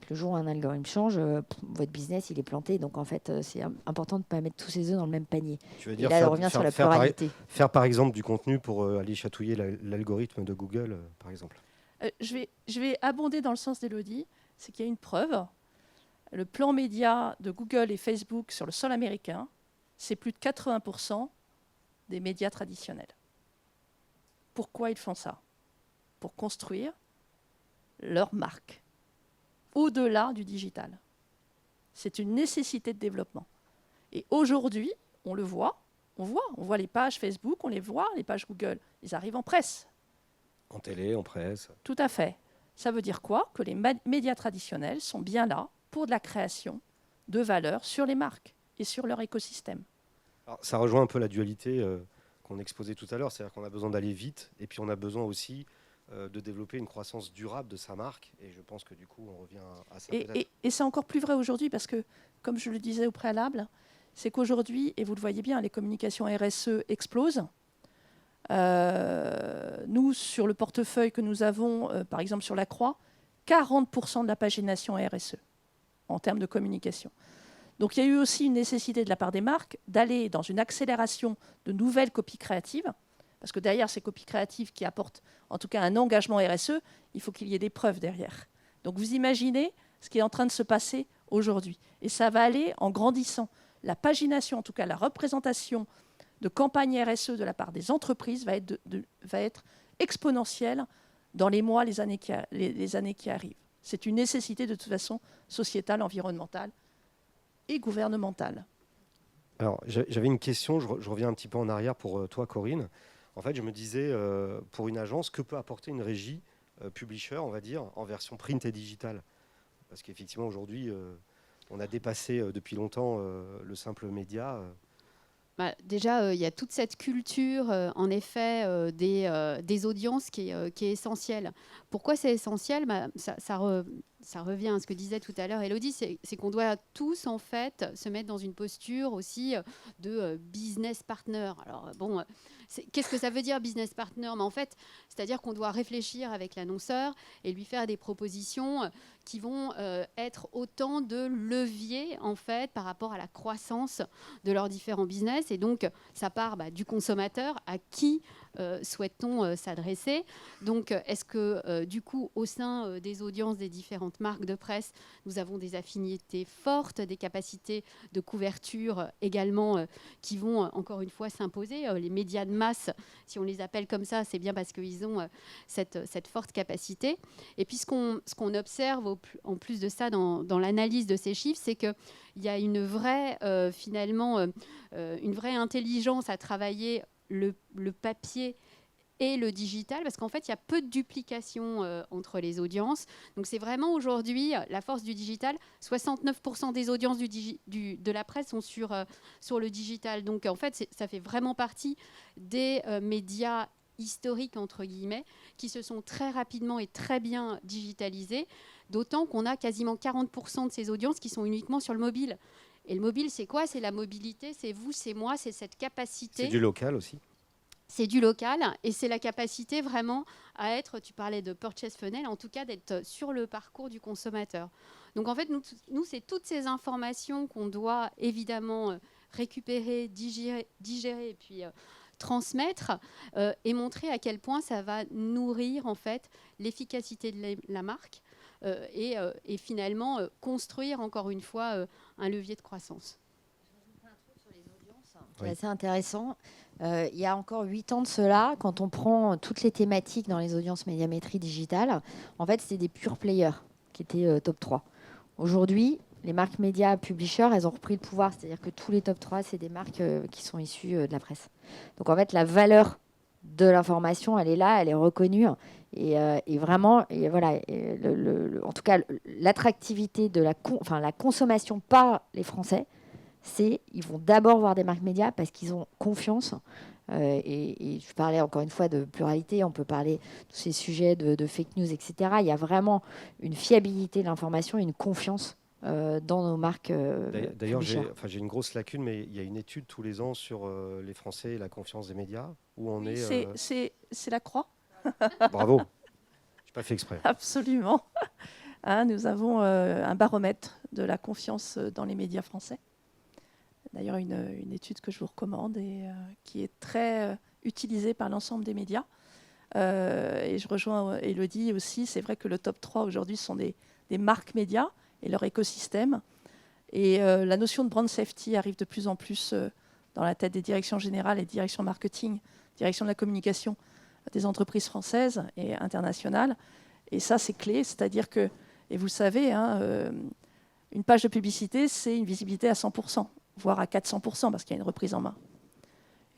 Le jour où un algorithme change, votre business, il est planté. Donc, en fait, c'est important de ne pas mettre tous ses œufs dans le même panier. Tu veux Et dire là, on revient sur la pluralité. faire par exemple du contenu pour aller chatouiller l'algorithme de Google, par exemple. Je vais abonder dans le sens d'Élodie, c'est qu'il y a une preuve. Le plan média de Google et Facebook sur le sol américain, c'est plus de 80% des médias traditionnels. Pourquoi ils font ça? Pour construire leur marque, au-delà du digital. C'est une nécessité de développement. Et aujourd'hui, on le voit, on voit les pages Facebook, on les voit, les pages Google, ils arrivent en presse. En télé, en presse. Tout à fait. Ça veut dire quoi? Que les médias traditionnels sont bien là pour de la création de valeur sur les marques et sur leur écosystème. Alors, ça rejoint un peu la dualité qu'on exposait tout à l'heure, c'est-à-dire qu'on a besoin d'aller vite et puis on a besoin aussi de développer une croissance durable de sa marque. Et je pense que du coup, on revient à ça. Et c'est encore plus vrai aujourd'hui parce que, comme je le disais au préalable, c'est qu'aujourd'hui, et vous le voyez bien, les communications RSE explosent. Nous, sur le portefeuille que nous avons, par exemple sur la Croix, 40% de la pagination est RSE en termes de communication. Donc il y a eu aussi une nécessité de la part des marques d'aller dans une accélération de nouvelles copies créatives, parce que derrière ces copies créatives qui apportent en tout cas un engagement RSE, il faut qu'il y ait des preuves derrière. Donc vous imaginez ce qui est en train de se passer aujourd'hui. Et ça va aller en grandissant. La pagination, en tout cas la représentation de campagne RSE de la part des entreprises va être exponentielle dans les mois, les années qui arrivent. C'est une nécessité de toute façon sociétale, environnementale et gouvernementale. Alors, j'avais une question, je reviens un petit peu en arrière pour toi, Corinne. En fait, je me disais, pour une agence, que peut apporter une régie publisher, on va dire, en version print et digitale? Parce qu'effectivement, aujourd'hui, on a dépassé depuis longtemps le simple média. Déjà, il y a toute cette culture, en effet, des audiences qui est essentielle. Pourquoi c'est essentiel? Ça revient à ce que disait tout à l'heure Élodie, c'est qu'on doit tous, en fait, se mettre dans une posture aussi de business partner. Alors, bon, qu'est-ce que ça veut dire, business partner? Mais en fait, c'est-à-dire qu'on doit réfléchir avec l'annonceur et lui faire des propositions qui vont être autant de leviers, en fait, par rapport à la croissance de leurs différents business. Et donc, ça part du consommateur à qui souhaite-t-on s'adresser. Donc, est-ce que, du coup, au sein des audiences des différentes marques de presse, nous avons des affinités fortes, des capacités de couverture également qui vont, encore une fois, s'imposer. Les médias de masse, si on les appelle comme ça, c'est bien parce qu'ils ont cette forte capacité. Et puis, ce qu'on observe, en plus de ça, dans l'analyse de ces chiffres, c'est qu'il y a une vraie, une vraie intelligence à travailler le papier et le digital, parce qu'en fait, il y a peu de duplication entre les audiences. Donc, c'est vraiment aujourd'hui la force du digital. 69% des audiences de la presse sont sur le digital. Donc, en fait, ça fait vraiment partie des médias historiques, entre guillemets, qui se sont très rapidement et très bien digitalisés, d'autant qu'on a quasiment 40% de ces audiences qui sont uniquement sur le mobile. Et le mobile, c'est quoi? C'est la mobilité, c'est vous, c'est moi, c'est cette capacité. C'est du local aussi. C'est du local et c'est la capacité vraiment à être, tu parlais de purchase funnel, en tout cas d'être sur le parcours du consommateur. Donc en fait, nous c'est toutes ces informations qu'on doit évidemment récupérer, digérer et puis transmettre et montrer à quel point ça va nourrir en fait l'efficacité de la marque et finalement construire encore une fois un levier de croissance. C'est assez intéressant. Il y a encore 8 ans de cela, quand on prend toutes les thématiques dans les audiences médiamétrie digitale, en fait, c'était des pure players qui étaient top 3. Aujourd'hui, les marques médias publishers, elles ont repris le pouvoir. C'est-à-dire que tous les top 3, c'est des marques qui sont issues de la presse. Donc, en fait, la valeur de l'information, elle est là, elle est reconnue. Et vraiment, en tout cas, l'attractivité de la consommation par les Français, ils vont d'abord voir des marques médias parce qu'ils ont confiance. Et je parlais encore une fois de pluralité, on peut parler de tous ces sujets de fake news, etc. Il y a vraiment une fiabilité de l'information et une confiance dans nos marques. D'ailleurs, j'ai une grosse lacune, mais il y a une étude tous les ans sur les Français et la confiance des médias. Où on c'est la Croix. Bravo, je n'ai pas fait exprès. Absolument. Nous avons un baromètre de la confiance dans les médias français. D'ailleurs, une étude que je vous recommande et qui est très utilisée par l'ensemble des médias. Et je rejoins Élodie aussi. C'est vrai que le top 3 aujourd'hui sont des marques médias et leur écosystème. Et la notion de brand safety arrive de plus en plus dans la tête des directions générales et directions marketing, direction de la communication des entreprises françaises et internationales. Et ça, c'est clé. C'est-à-dire que, et vous le savez, une page de publicité, c'est une visibilité à 100%. Voire à 400%, parce qu'il y a une reprise en main.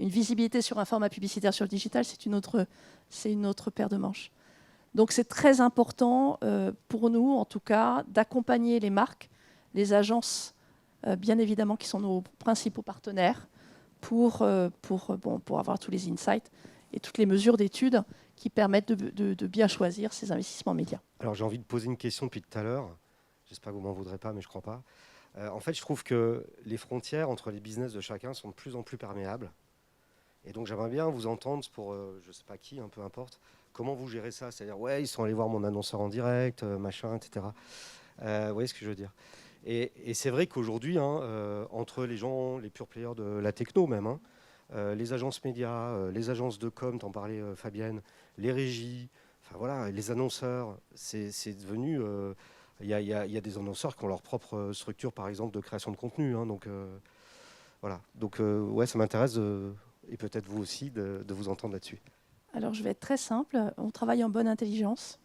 Une visibilité sur un format publicitaire sur le digital, c'est une autre paire de manches. Donc c'est très important pour nous, en tout cas, d'accompagner les marques, les agences, bien évidemment, qui sont nos principaux partenaires, pour avoir tous les insights et toutes les mesures d'études qui permettent de bien choisir ces investissements médias. Alors j'ai envie de poser une question depuis tout à l'heure. J'espère que vous m'en voudrez pas, mais je ne crois pas. En fait, je trouve que les frontières entre les business de chacun sont de plus en plus perméables. Et donc, j'aimerais bien vous entendre pour, je ne sais pas qui, peu importe, comment vous gérez ça. C'est-à-dire, ouais, ils sont allés voir mon annonceur en direct, machin, etc. Vous voyez ce que je veux dire. Et c'est vrai qu'aujourd'hui, entre les gens, les pure players de la techno même, les agences médias, les agences de com, t'en parlais Fabienne, les régies, enfin voilà, les annonceurs, c'est devenu... Il y a des annonceurs qui ont leur propre structure, par exemple, de création de contenu. Donc, voilà. Donc, ouais, ça m'intéresse, et peut-être vous aussi, de vous entendre là-dessus. Alors, je vais être très simple. On travaille en bonne intelligence.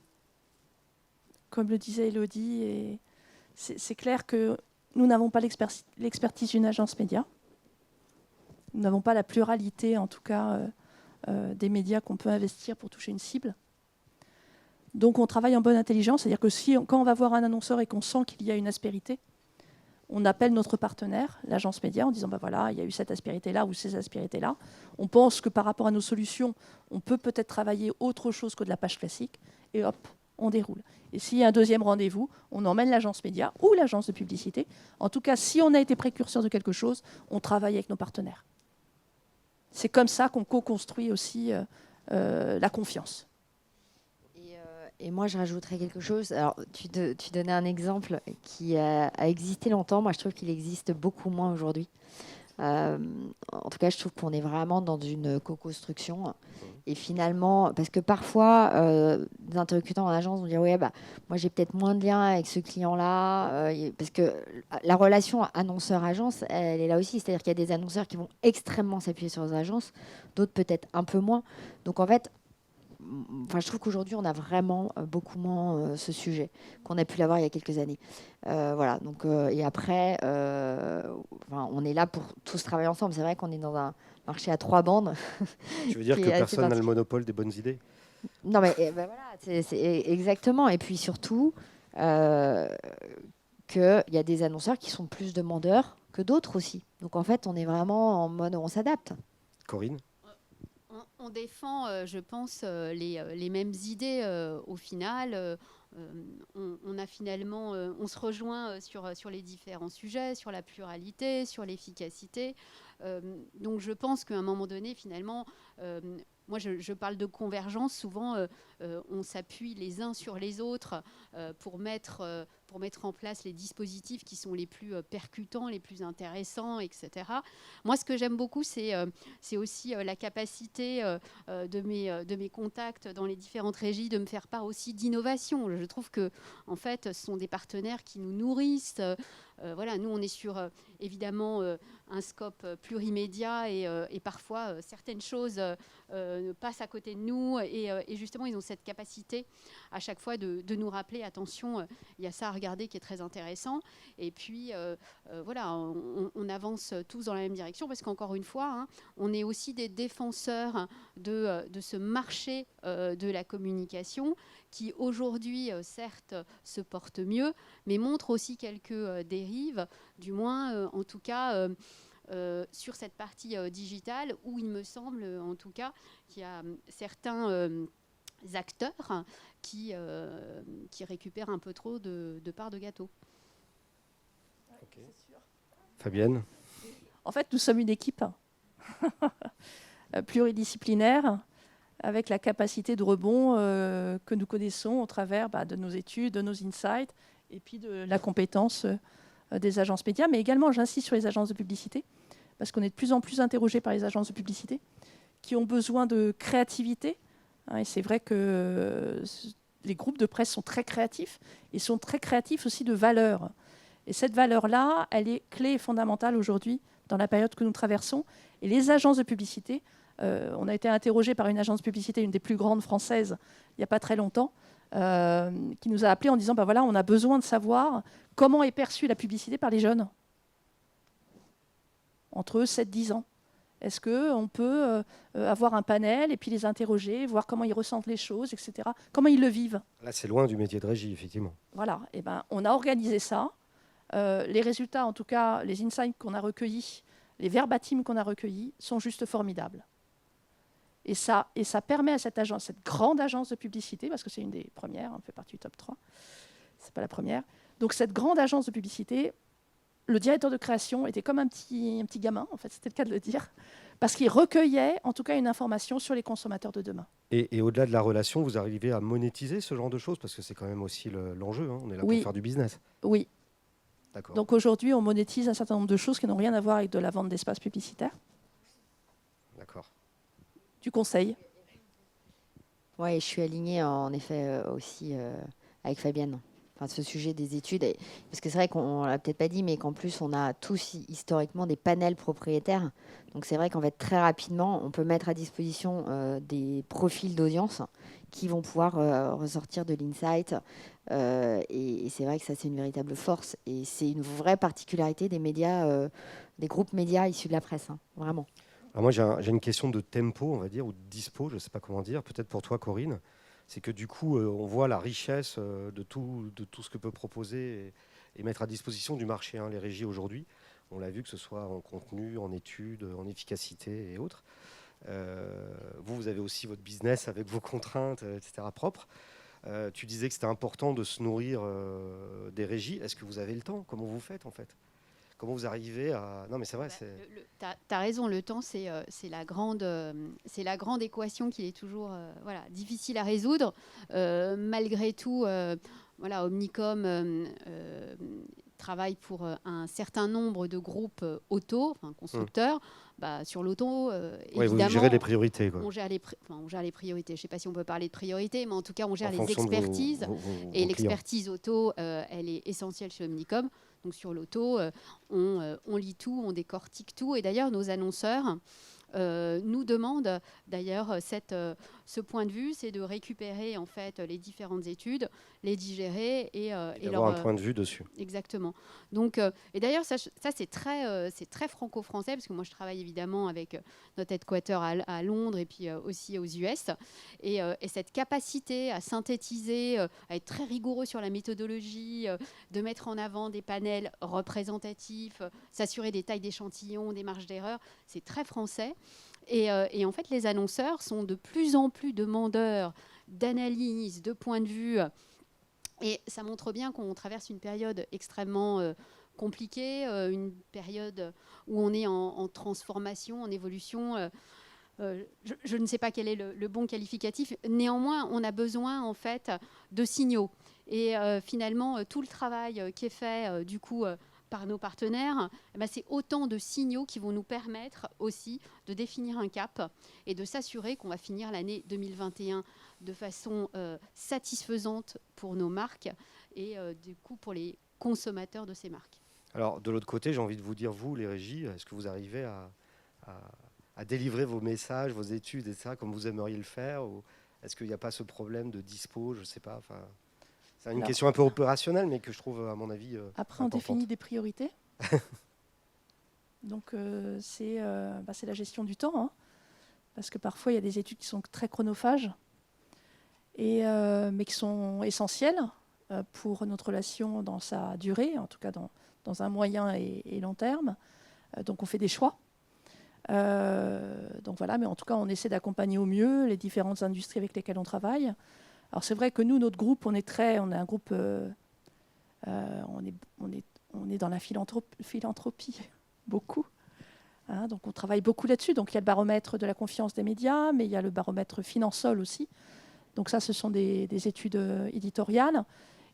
Comme le disait Élodie, et c'est clair que nous n'avons pas l'expertise d'une agence média. Nous n'avons pas la pluralité, en tout cas, des médias qu'on peut investir pour toucher une cible. Donc on travaille en bonne intelligence, c'est-à-dire que quand on va voir un annonceur et qu'on sent qu'il y a une aspérité, on appelle notre partenaire, l'agence média, en disant voilà, il y a eu cette aspérité-là ou ces aspérités-là. On pense que par rapport à nos solutions, on peut peut-être travailler autre chose que de la page classique, et hop, on déroule. Et s'il y a un deuxième rendez-vous, on emmène l'agence média ou l'agence de publicité. En tout cas, si on a été précurseur de quelque chose, on travaille avec nos partenaires. C'est comme ça qu'on co-construit aussi la confiance. Et moi, je rajouterais quelque chose. Alors, tu donnais un exemple qui a existé longtemps. Moi, je trouve qu'il existe beaucoup moins aujourd'hui. En tout cas, je trouve qu'on est vraiment dans une co-construction. Et finalement, parce que parfois, des interlocuteurs en agence vont dire ouais, bah, moi, j'ai peut-être moins de liens avec ce client-là. Parce que la relation annonceur-agence, elle est là aussi. C'est-à-dire qu'il y a des annonceurs qui vont extrêmement s'appuyer sur les agences, d'autres peut-être un peu moins. Donc, en fait, je trouve qu'aujourd'hui, on a vraiment beaucoup moins ce sujet qu'on a pu l'avoir il y a quelques années. Voilà. Donc, et après, on est là pour tous travailler ensemble. C'est vrai qu'on est dans un marché à 3 bandes. Tu veux dire que personne n'a le monopole des bonnes idées? Non, mais voilà, c'est exactement. Et puis surtout, qu'il y a des annonceurs qui sont plus demandeurs que d'autres aussi. Donc, en fait, on est vraiment en mode on s'adapte. Corinne? On défend, je pense, les mêmes idées au final. On a finalement, on se rejoint sur les différents sujets, sur la pluralité, sur l'efficacité. Donc je pense qu'à un moment donné, finalement, moi je parle de convergence. Souvent, on s'appuie les uns sur les autres pour mettre en place les dispositifs qui sont les plus percutants, les plus intéressants, etc. Moi, ce que j'aime beaucoup, c'est aussi la capacité de mes contacts dans les différentes régies de me faire part aussi d'innovation. Je trouve que, en fait, ce sont des partenaires qui nous nourrissent. Voilà, nous, on est sur, évidemment, un scope plurimédia et parfois, certaines choses passent à côté de nous. Et justement, ils ont cette capacité à chaque fois de nous rappeler, attention, il y a ça à regarder qui est très intéressant. Et puis, voilà, on avance tous dans la même direction parce qu'encore une fois, hein, on est aussi des défenseurs de ce marché de la communication qui aujourd'hui, certes, se porte mieux, mais montre aussi quelques dérives, du moins, en tout cas, sur cette partie digitale, où il me semble, en tout cas, qu'il y a certains acteurs qui récupèrent un peu trop de parts de gâteau. Okay. Fabienne? En fait, nous sommes une équipe pluridisciplinaire, avec la capacité de rebond que nous connaissons au travers de nos études, de nos insights, et puis de la compétence des agences médias. Mais également, j'insiste sur les agences de publicité, parce qu'on est de plus en plus interrogé par les agences de publicité, qui ont besoin de créativité. Et c'est vrai que les groupes de presse sont très créatifs, et sont très créatifs aussi de valeur. Et cette valeur-là, elle est clé et fondamentale aujourd'hui, dans la période que nous traversons. Et les agences de publicité, on a été interrogé par une agence de publicité, une des plus grandes françaises, il n'y a pas très longtemps, qui nous a appelé en disant voilà, on a besoin de savoir comment est perçue la publicité par les jeunes entre 7-10 ans. Est-ce qu'on peut avoir un panel et puis les interroger, voir comment ils ressentent les choses, etc. Comment ils le vivent? Là, c'est loin du métier de régie, effectivement. Voilà, et on a organisé ça. Les résultats, en tout cas, les insights qu'on a recueillis, les verbatims qu'on a recueillis, sont juste formidables. Et ça permet à cette agence, cette grande agence de publicité, parce que c'est une des premières, on fait partie du top 3, c'est pas la première. Donc cette grande agence de publicité, le directeur de création était comme un petit gamin, en fait, c'était le cas de le dire, parce qu'il recueillait en tout cas une information sur les consommateurs de demain. Et au-delà de la relation, vous arrivez à monétiser ce genre de choses? Parce que c'est quand même aussi l'enjeu, hein. On est là pour faire du business. Oui. D'accord. Donc aujourd'hui, on monétise un certain nombre de choses qui n'ont rien à voir avec de la vente d'espace publicitaire. D'accord. Du conseil. Oui, je suis alignée en effet aussi avec Fabienne. Enfin, ce sujet des études, parce que c'est vrai qu'on ne l'a peut-être pas dit, mais qu'en plus, on a tous historiquement des panels propriétaires. Donc c'est vrai qu'en fait, très rapidement, on peut mettre à disposition des profils d'audience qui vont pouvoir ressortir de l'insight. Et c'est vrai que ça, c'est une véritable force. Et c'est une vraie particularité des médias, des groupes médias issus de la presse, hein, vraiment. Alors moi, j'ai une question de tempo, on va dire, ou de dispo, je ne sais pas comment dire, peut-être pour toi, Corinne. c'est que du coup, on voit la richesse de tout ce que peut proposer et mettre à disposition du marché les régies aujourd'hui. On l'a vu, que ce soit en contenu, en études, en efficacité et autres. Vous avez aussi votre business avec vos contraintes, etc. propres. Tu disais que c'était important de se nourrir des régies. Est-ce que vous avez le temps? Comment vous faites en fait? Comment vous arrivez à... Non mais c'est vrai, Tu as raison, le temps, c'est la grande équation qui est toujours difficile à résoudre. Malgré tout, Omnicom travaille pour un certain nombre de groupes auto, constructeurs. Sur l'auto, évidemment, vous gérez les priorités, quoi. On gère les priorités. Je ne sais pas si on peut parler de priorités, mais en tout cas, on gère En les fonction de expertises. vos Et l'expertise auto, elle est essentielle chez Omnicom. Donc sur l'auto, on lit tout, on décortique tout. Et d'ailleurs, nos annonceurs nous demandent d'ailleurs ce point de vue, c'est de récupérer en fait les différentes études, les digérer et avoir un point de vue dessus. Exactement. Donc, et d'ailleurs, ça c'est très franco-français, parce que moi je travaille évidemment avec notre headquarter à Londres et puis aussi aux US. Et cette capacité à synthétiser, à être très rigoureux sur la méthodologie, de mettre en avant des panels représentatifs, s'assurer des tailles d'échantillons, des marges d'erreur, c'est très français. Et en fait, les annonceurs sont de plus en plus demandeurs d'analyse, de points de vue. Et ça montre bien qu'on traverse une période extrêmement compliquée, une période où on est en transformation, en évolution. Je ne sais pas quel est le bon qualificatif. Néanmoins, on a besoin en fait de signaux. Et finalement, tout le travail qui est fait du coup par nos partenaires, c'est autant de signaux qui vont nous permettre aussi de définir un cap et de s'assurer qu'on va finir l'année 2021 de façon satisfaisante pour nos marques et du coup pour les consommateurs de ces marques. Alors de l'autre côté, j'ai envie de vous dire, vous, les régies, est-ce que vous arrivez à délivrer vos messages, vos études, etc., comme vous aimeriez le faire, ou est-ce qu'il n'y a pas ce problème de dispo? Je ne sais pas. C'est une question un peu opérationnelle, mais que je trouve, à mon avis, après, importante. On définit des priorités. Donc, c'est la gestion du temps. Parce que parfois, il y a des études qui sont très chronophages, mais qui sont essentielles pour notre relation dans sa durée, en tout cas dans un moyen et long terme. Donc, on fait des choix. Donc voilà, mais en tout cas, on essaie d'accompagner au mieux les différentes industries avec lesquelles on travaille. Alors c'est vrai que nous, notre groupe, on est un groupe, on est dans la philanthropie, beaucoup. Donc on travaille beaucoup là-dessus. Donc il y a le baromètre de la confiance des médias, mais il y a le baromètre Finansol aussi. Donc ça, ce sont des études éditoriales.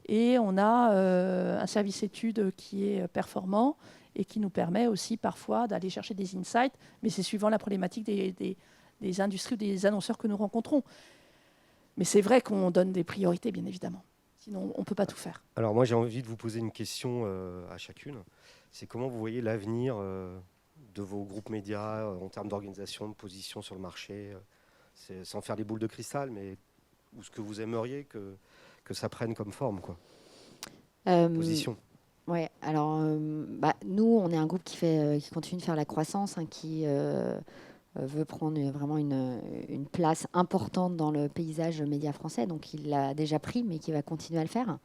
Et on a un service études qui est performant et qui nous permet aussi parfois d'aller chercher des insights, mais c'est suivant la problématique des industries ou des annonceurs que nous rencontrons. Mais c'est vrai qu'on donne des priorités, bien évidemment. Sinon, on ne peut pas tout faire. Alors moi, j'ai envie de vous poser une question à chacune. C'est comment vous voyez l'avenir de vos groupes médias en termes d'organisation, de position sur le marché, sans faire les boules de cristal, mais ou ce que vous aimeriez que ça prenne comme forme, quoi. Position. Oui, alors nous, on est un groupe qui continue de faire la croissance, qui veut prendre vraiment une place importante dans le paysage média français. Donc, il l'a déjà pris, mais qui va continuer à le faire.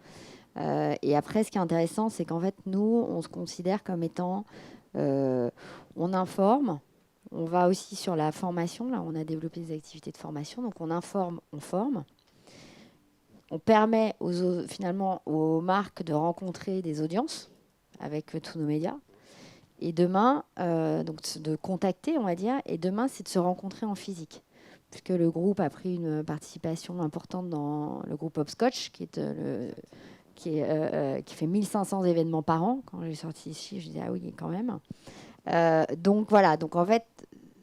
Et après, ce qui est intéressant, c'est qu'en fait, nous, on se considère comme étant... on informe, on va aussi sur la formation. Là, on a développé des activités de formation. Donc, on informe, on forme. On permet finalement aux marques de rencontrer des audiences avec tous nos médias. Et demain, donc de contacter, on va dire, et demain, c'est de se rencontrer en physique. Puisque le groupe a pris une participation importante dans le groupe Hopscotch, qui fait 1500 événements par an. Quand j'ai sorti ici, je disais, ah oui, quand même. Donc voilà, donc en fait,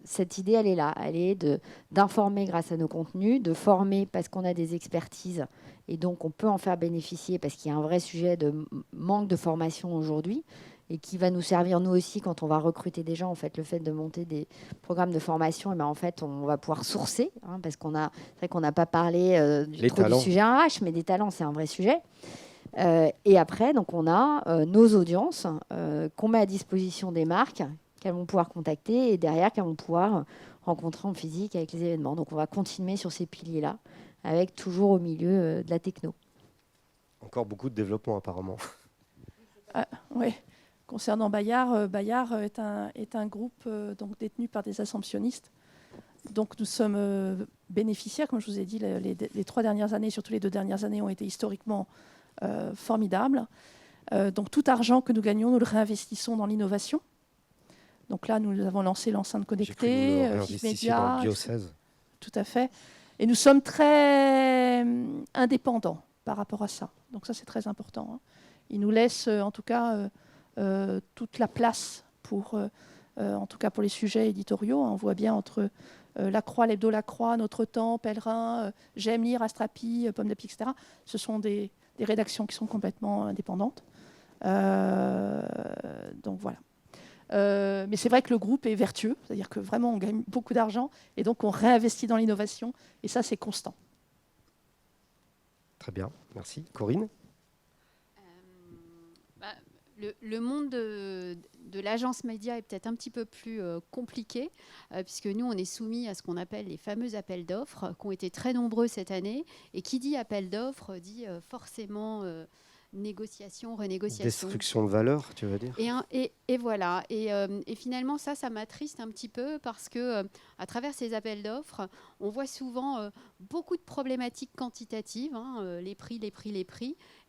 cette idée, elle est là. Elle est d'informer grâce à nos contenus, de former parce qu'on a des expertises, et donc on peut en faire bénéficier parce qu'il y a un vrai sujet de manque de formation aujourd'hui, et qui va nous servir nous aussi quand on va recruter des gens. En fait, le fait de monter des programmes de formation, et en fait, on va pouvoir sourcer, parce c'est vrai qu'on n'a pas parlé du sujet RH, mais des talents, c'est un vrai sujet. Et après, donc on a nos audiences qu'on met à disposition des marques, qu'elles vont pouvoir contacter, et derrière qu'elles vont pouvoir rencontrer en physique avec les événements. Donc on va continuer sur ces piliers-là avec toujours au milieu de la techno. Encore beaucoup de développement apparemment. Oui. Concernant Bayard, Bayard est un groupe donc détenu par des assomptionnistes. Donc nous sommes bénéficiaires, comme je vous ai dit, les 3 dernières années, surtout les 2 dernières années, ont été historiquement formidables. Donc tout argent que nous gagnons, nous le réinvestissons dans l'innovation. Donc là, nous avons lancé l'enceinte connectée, Média, dans le diocèse. Tout à fait. Et nous sommes très indépendants par rapport à ça. Donc ça, c'est très important. Hein. Ils nous laissent, en tout cas, toute la place pour, en tout cas pour les sujets éditoriaux. On voit bien entre La Croix, l'Hebdo La Croix, Notre Temps, Pèlerin, J'aime lire, Astrapi, Pomme d'Api, etc. Ce sont des rédactions qui sont complètement indépendantes. Donc voilà. Mais c'est vrai que le groupe est vertueux, c'est-à-dire que vraiment on gagne beaucoup d'argent et donc on réinvestit dans l'innovation et ça c'est constant. Très bien, merci. Corinne ? Le monde de l'agence média est peut-être un petit peu plus compliqué, puisque nous, on est soumis à ce qu'on appelle les fameux appels d'offres, qui ont été très nombreux cette année. Et qui dit appel d'offres dit forcément négociation, renégociation. Destruction de valeur, tu veux dire ? Et voilà. Et finalement, ça m'attriste un petit peu, parce que à travers ces appels d'offres, on voit souvent beaucoup de problématiques quantitatives, hein, les prix,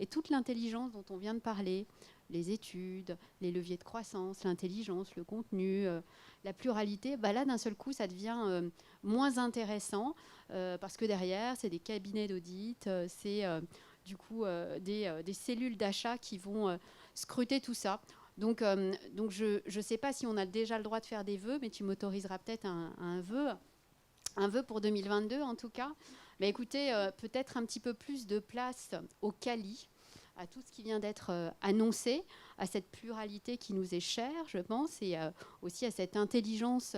et toute l'intelligence dont on vient de parler. Les études, les leviers de croissance, l'intelligence, le contenu, la pluralité, là, d'un seul coup, ça devient moins intéressant parce que derrière, c'est des cabinets d'audit, c'est du coup des cellules d'achat qui vont scruter tout ça. Donc je ne sais pas si on a déjà le droit de faire des vœux, mais tu m'autoriseras peut-être un vœu pour 2022 en tout cas. Mais écoutez, peut-être un petit peu plus de place au quali, à tout ce qui vient d'être annoncé, à cette pluralité qui nous est chère, je pense, et aussi à cette intelligence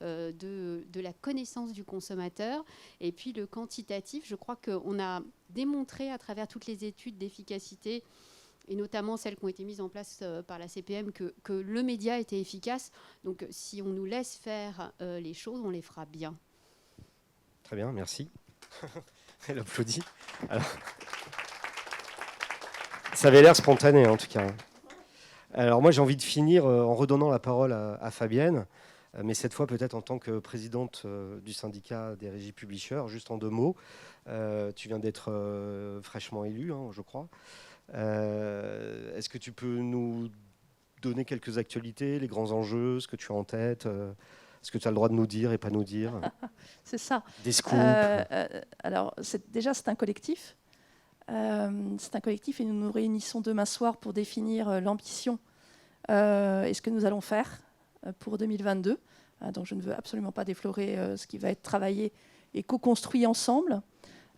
de la connaissance du consommateur. Et puis le quantitatif, je crois qu'on a démontré à travers toutes les études d'efficacité, et notamment celles qui ont été mises en place par la CPM, que le média était efficace. Donc si on nous laisse faire les choses, on les fera bien. Très bien, merci. Elle applaudit. Alors... Ça avait l'air spontané, en tout cas. Alors moi, j'ai envie de finir en redonnant la parole à Fabienne, mais cette fois peut-être en tant que présidente du syndicat des régies publishers. Juste en 2 mots, tu viens d'être fraîchement élue, hein, je crois. Est-ce que tu peux nous donner quelques actualités, les grands enjeux, ce que tu as en tête, ce que tu as le droit de nous dire et pas nous dire? C'est ça. Des scoops. Alors, c'est un collectif. C'est un collectif et nous nous réunissons demain soir pour définir l'ambition et ce que nous allons faire pour 2022. Donc je ne veux absolument pas déflorer ce qui va être travaillé et co-construit ensemble.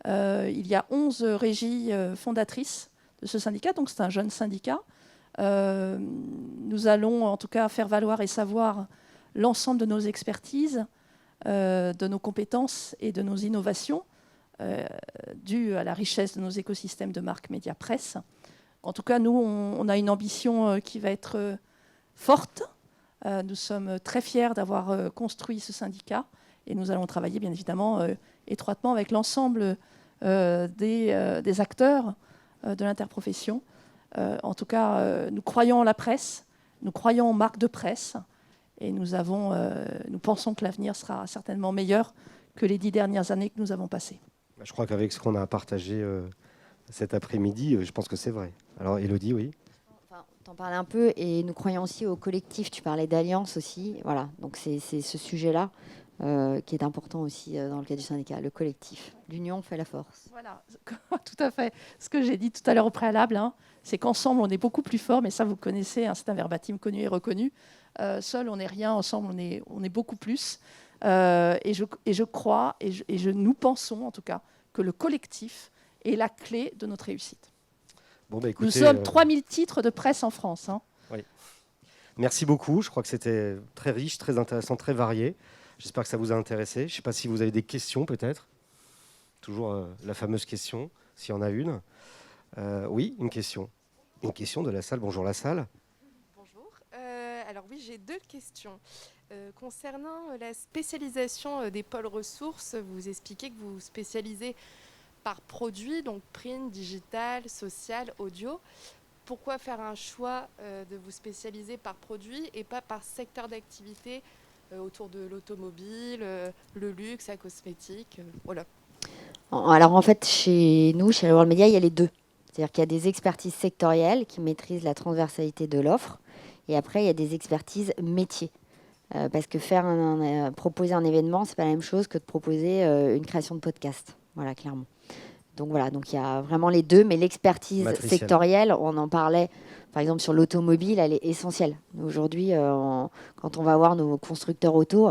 Il y a 11 régies fondatrices de ce syndicat, donc c'est un jeune syndicat. Nous allons en tout cas faire valoir et savoir l'ensemble de nos expertises, de nos compétences et de nos innovations, dû à la richesse de nos écosystèmes de marque média presse. En tout cas, nous, on a une ambition qui va être forte. Nous sommes très fiers d'avoir construit ce syndicat et nous allons travailler bien évidemment étroitement avec l'ensemble des acteurs de l'interprofession. En tout cas, nous croyons en la presse, nous croyons en marque de presse et nous pensons que l'avenir sera certainement meilleur que les 10 dernières années que nous avons passées. Je crois qu'avec ce qu'on a partagé cet après-midi, je pense que c'est vrai. Alors, Élodie, oui. Enfin, t'en parlais un peu, et nous croyons aussi au collectif. Tu parlais d'alliance aussi. Voilà, donc c'est ce sujet-là qui est important aussi dans le cas du syndicat, le collectif. L'union fait la force. Voilà, tout à fait. Ce que j'ai dit tout à l'heure au préalable, hein, c'est qu'ensemble, on est beaucoup plus fort, mais ça, vous connaissez, hein, c'est un verbatim connu et reconnu. Seul, on n'est rien, ensemble, on est beaucoup plus. Et je crois, nous pensons en tout cas, que le collectif est la clé de notre réussite. Bon, écoutez, nous sommes 3000 titres de presse en France. Hein. Oui. Merci beaucoup. Je crois que c'était très riche, très intéressant, très varié. J'espère que ça vous a intéressé. Je ne sais pas si vous avez des questions peut-être. Toujours la fameuse question, s'il y en a une. Oui, une question. Une question de la salle. Bonjour la salle. Bonjour. Alors oui, j'ai 2 questions. Concernant la spécialisation des pôles ressources, vous expliquez que vous spécialisez par produit, donc print, digital, social, audio. Pourquoi faire un choix de vous spécialiser par produit et pas par secteur d'activité autour de l'automobile, le luxe, la cosmétique, voilà. Alors en fait, chez nous, chez Reworld Media, il y a les deux. C'est-à-dire qu'il y a des expertises sectorielles qui maîtrisent la transversalité de l'offre. Et après, il y a des expertises métiers. Parce que proposer un événement, c'est pas la même chose que de proposer une création de podcast. Voilà, clairement. Donc voilà, donc il y a vraiment les deux, mais l'expertise Matricielle. sectorielle, on en parlait, par exemple sur l'automobile, elle est essentielle. Aujourd'hui, quand on va voir nos constructeurs auto,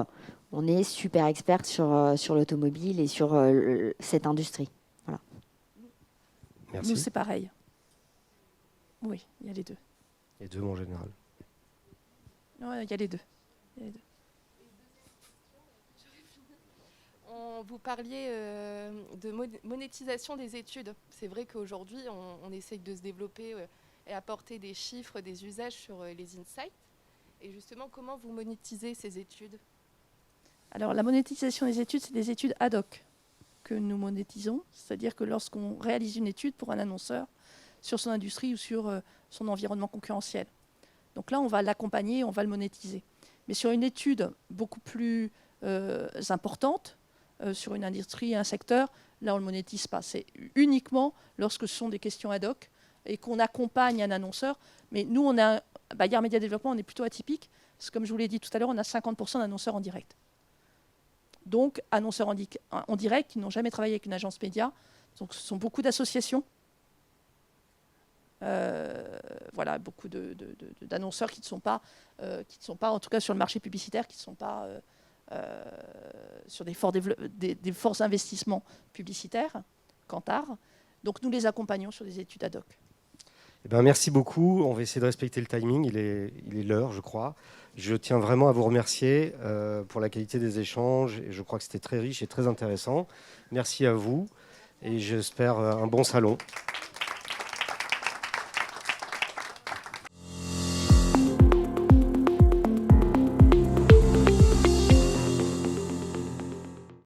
on est super expert sur l'automobile et sur cette industrie. Voilà. Merci. Nous, c'est pareil. Oui, il y a les deux. Les deux en général. Ouais, il y a les deux. Il y a les deux. Vous parliez de monétisation des études. C'est vrai qu'aujourd'hui, on essaye de se développer et apporter des chiffres, des usages sur les insights. Et justement, comment vous monétisez ces études? Alors, la monétisation des études, c'est des études ad hoc que nous monétisons. C'est-à-dire que lorsqu'on réalise une étude pour un annonceur sur son industrie ou sur son environnement concurrentiel. Donc là, on va l'accompagner, on va le monétiser. Mais sur une étude beaucoup plus importante, sur une industrie, un secteur, là, on ne le monétise pas. C'est uniquement lorsque ce sont des questions ad hoc et qu'on accompagne un annonceur. Mais nous, on a Bayard Média Développement, on est plutôt atypique. Parce que, comme je vous l'ai dit tout à l'heure, on a 50% d'annonceurs en direct. Donc, annonceurs en direct qui n'ont jamais travaillé avec une agence média. Donc, ce sont beaucoup d'associations. Voilà, beaucoup d'annonceurs qui ne sont pas, en tout cas sur le marché publicitaire, qui ne sont pas sur des forts investissements publicitaires, Kantar. Donc, nous les accompagnons sur des études ad hoc. Eh ben, merci beaucoup. On va essayer de respecter le timing. Il est l'heure, je crois. Je tiens vraiment à vous remercier pour la qualité des échanges. Et je crois que c'était très riche et très intéressant. Merci à vous. Et j'espère un bon salon.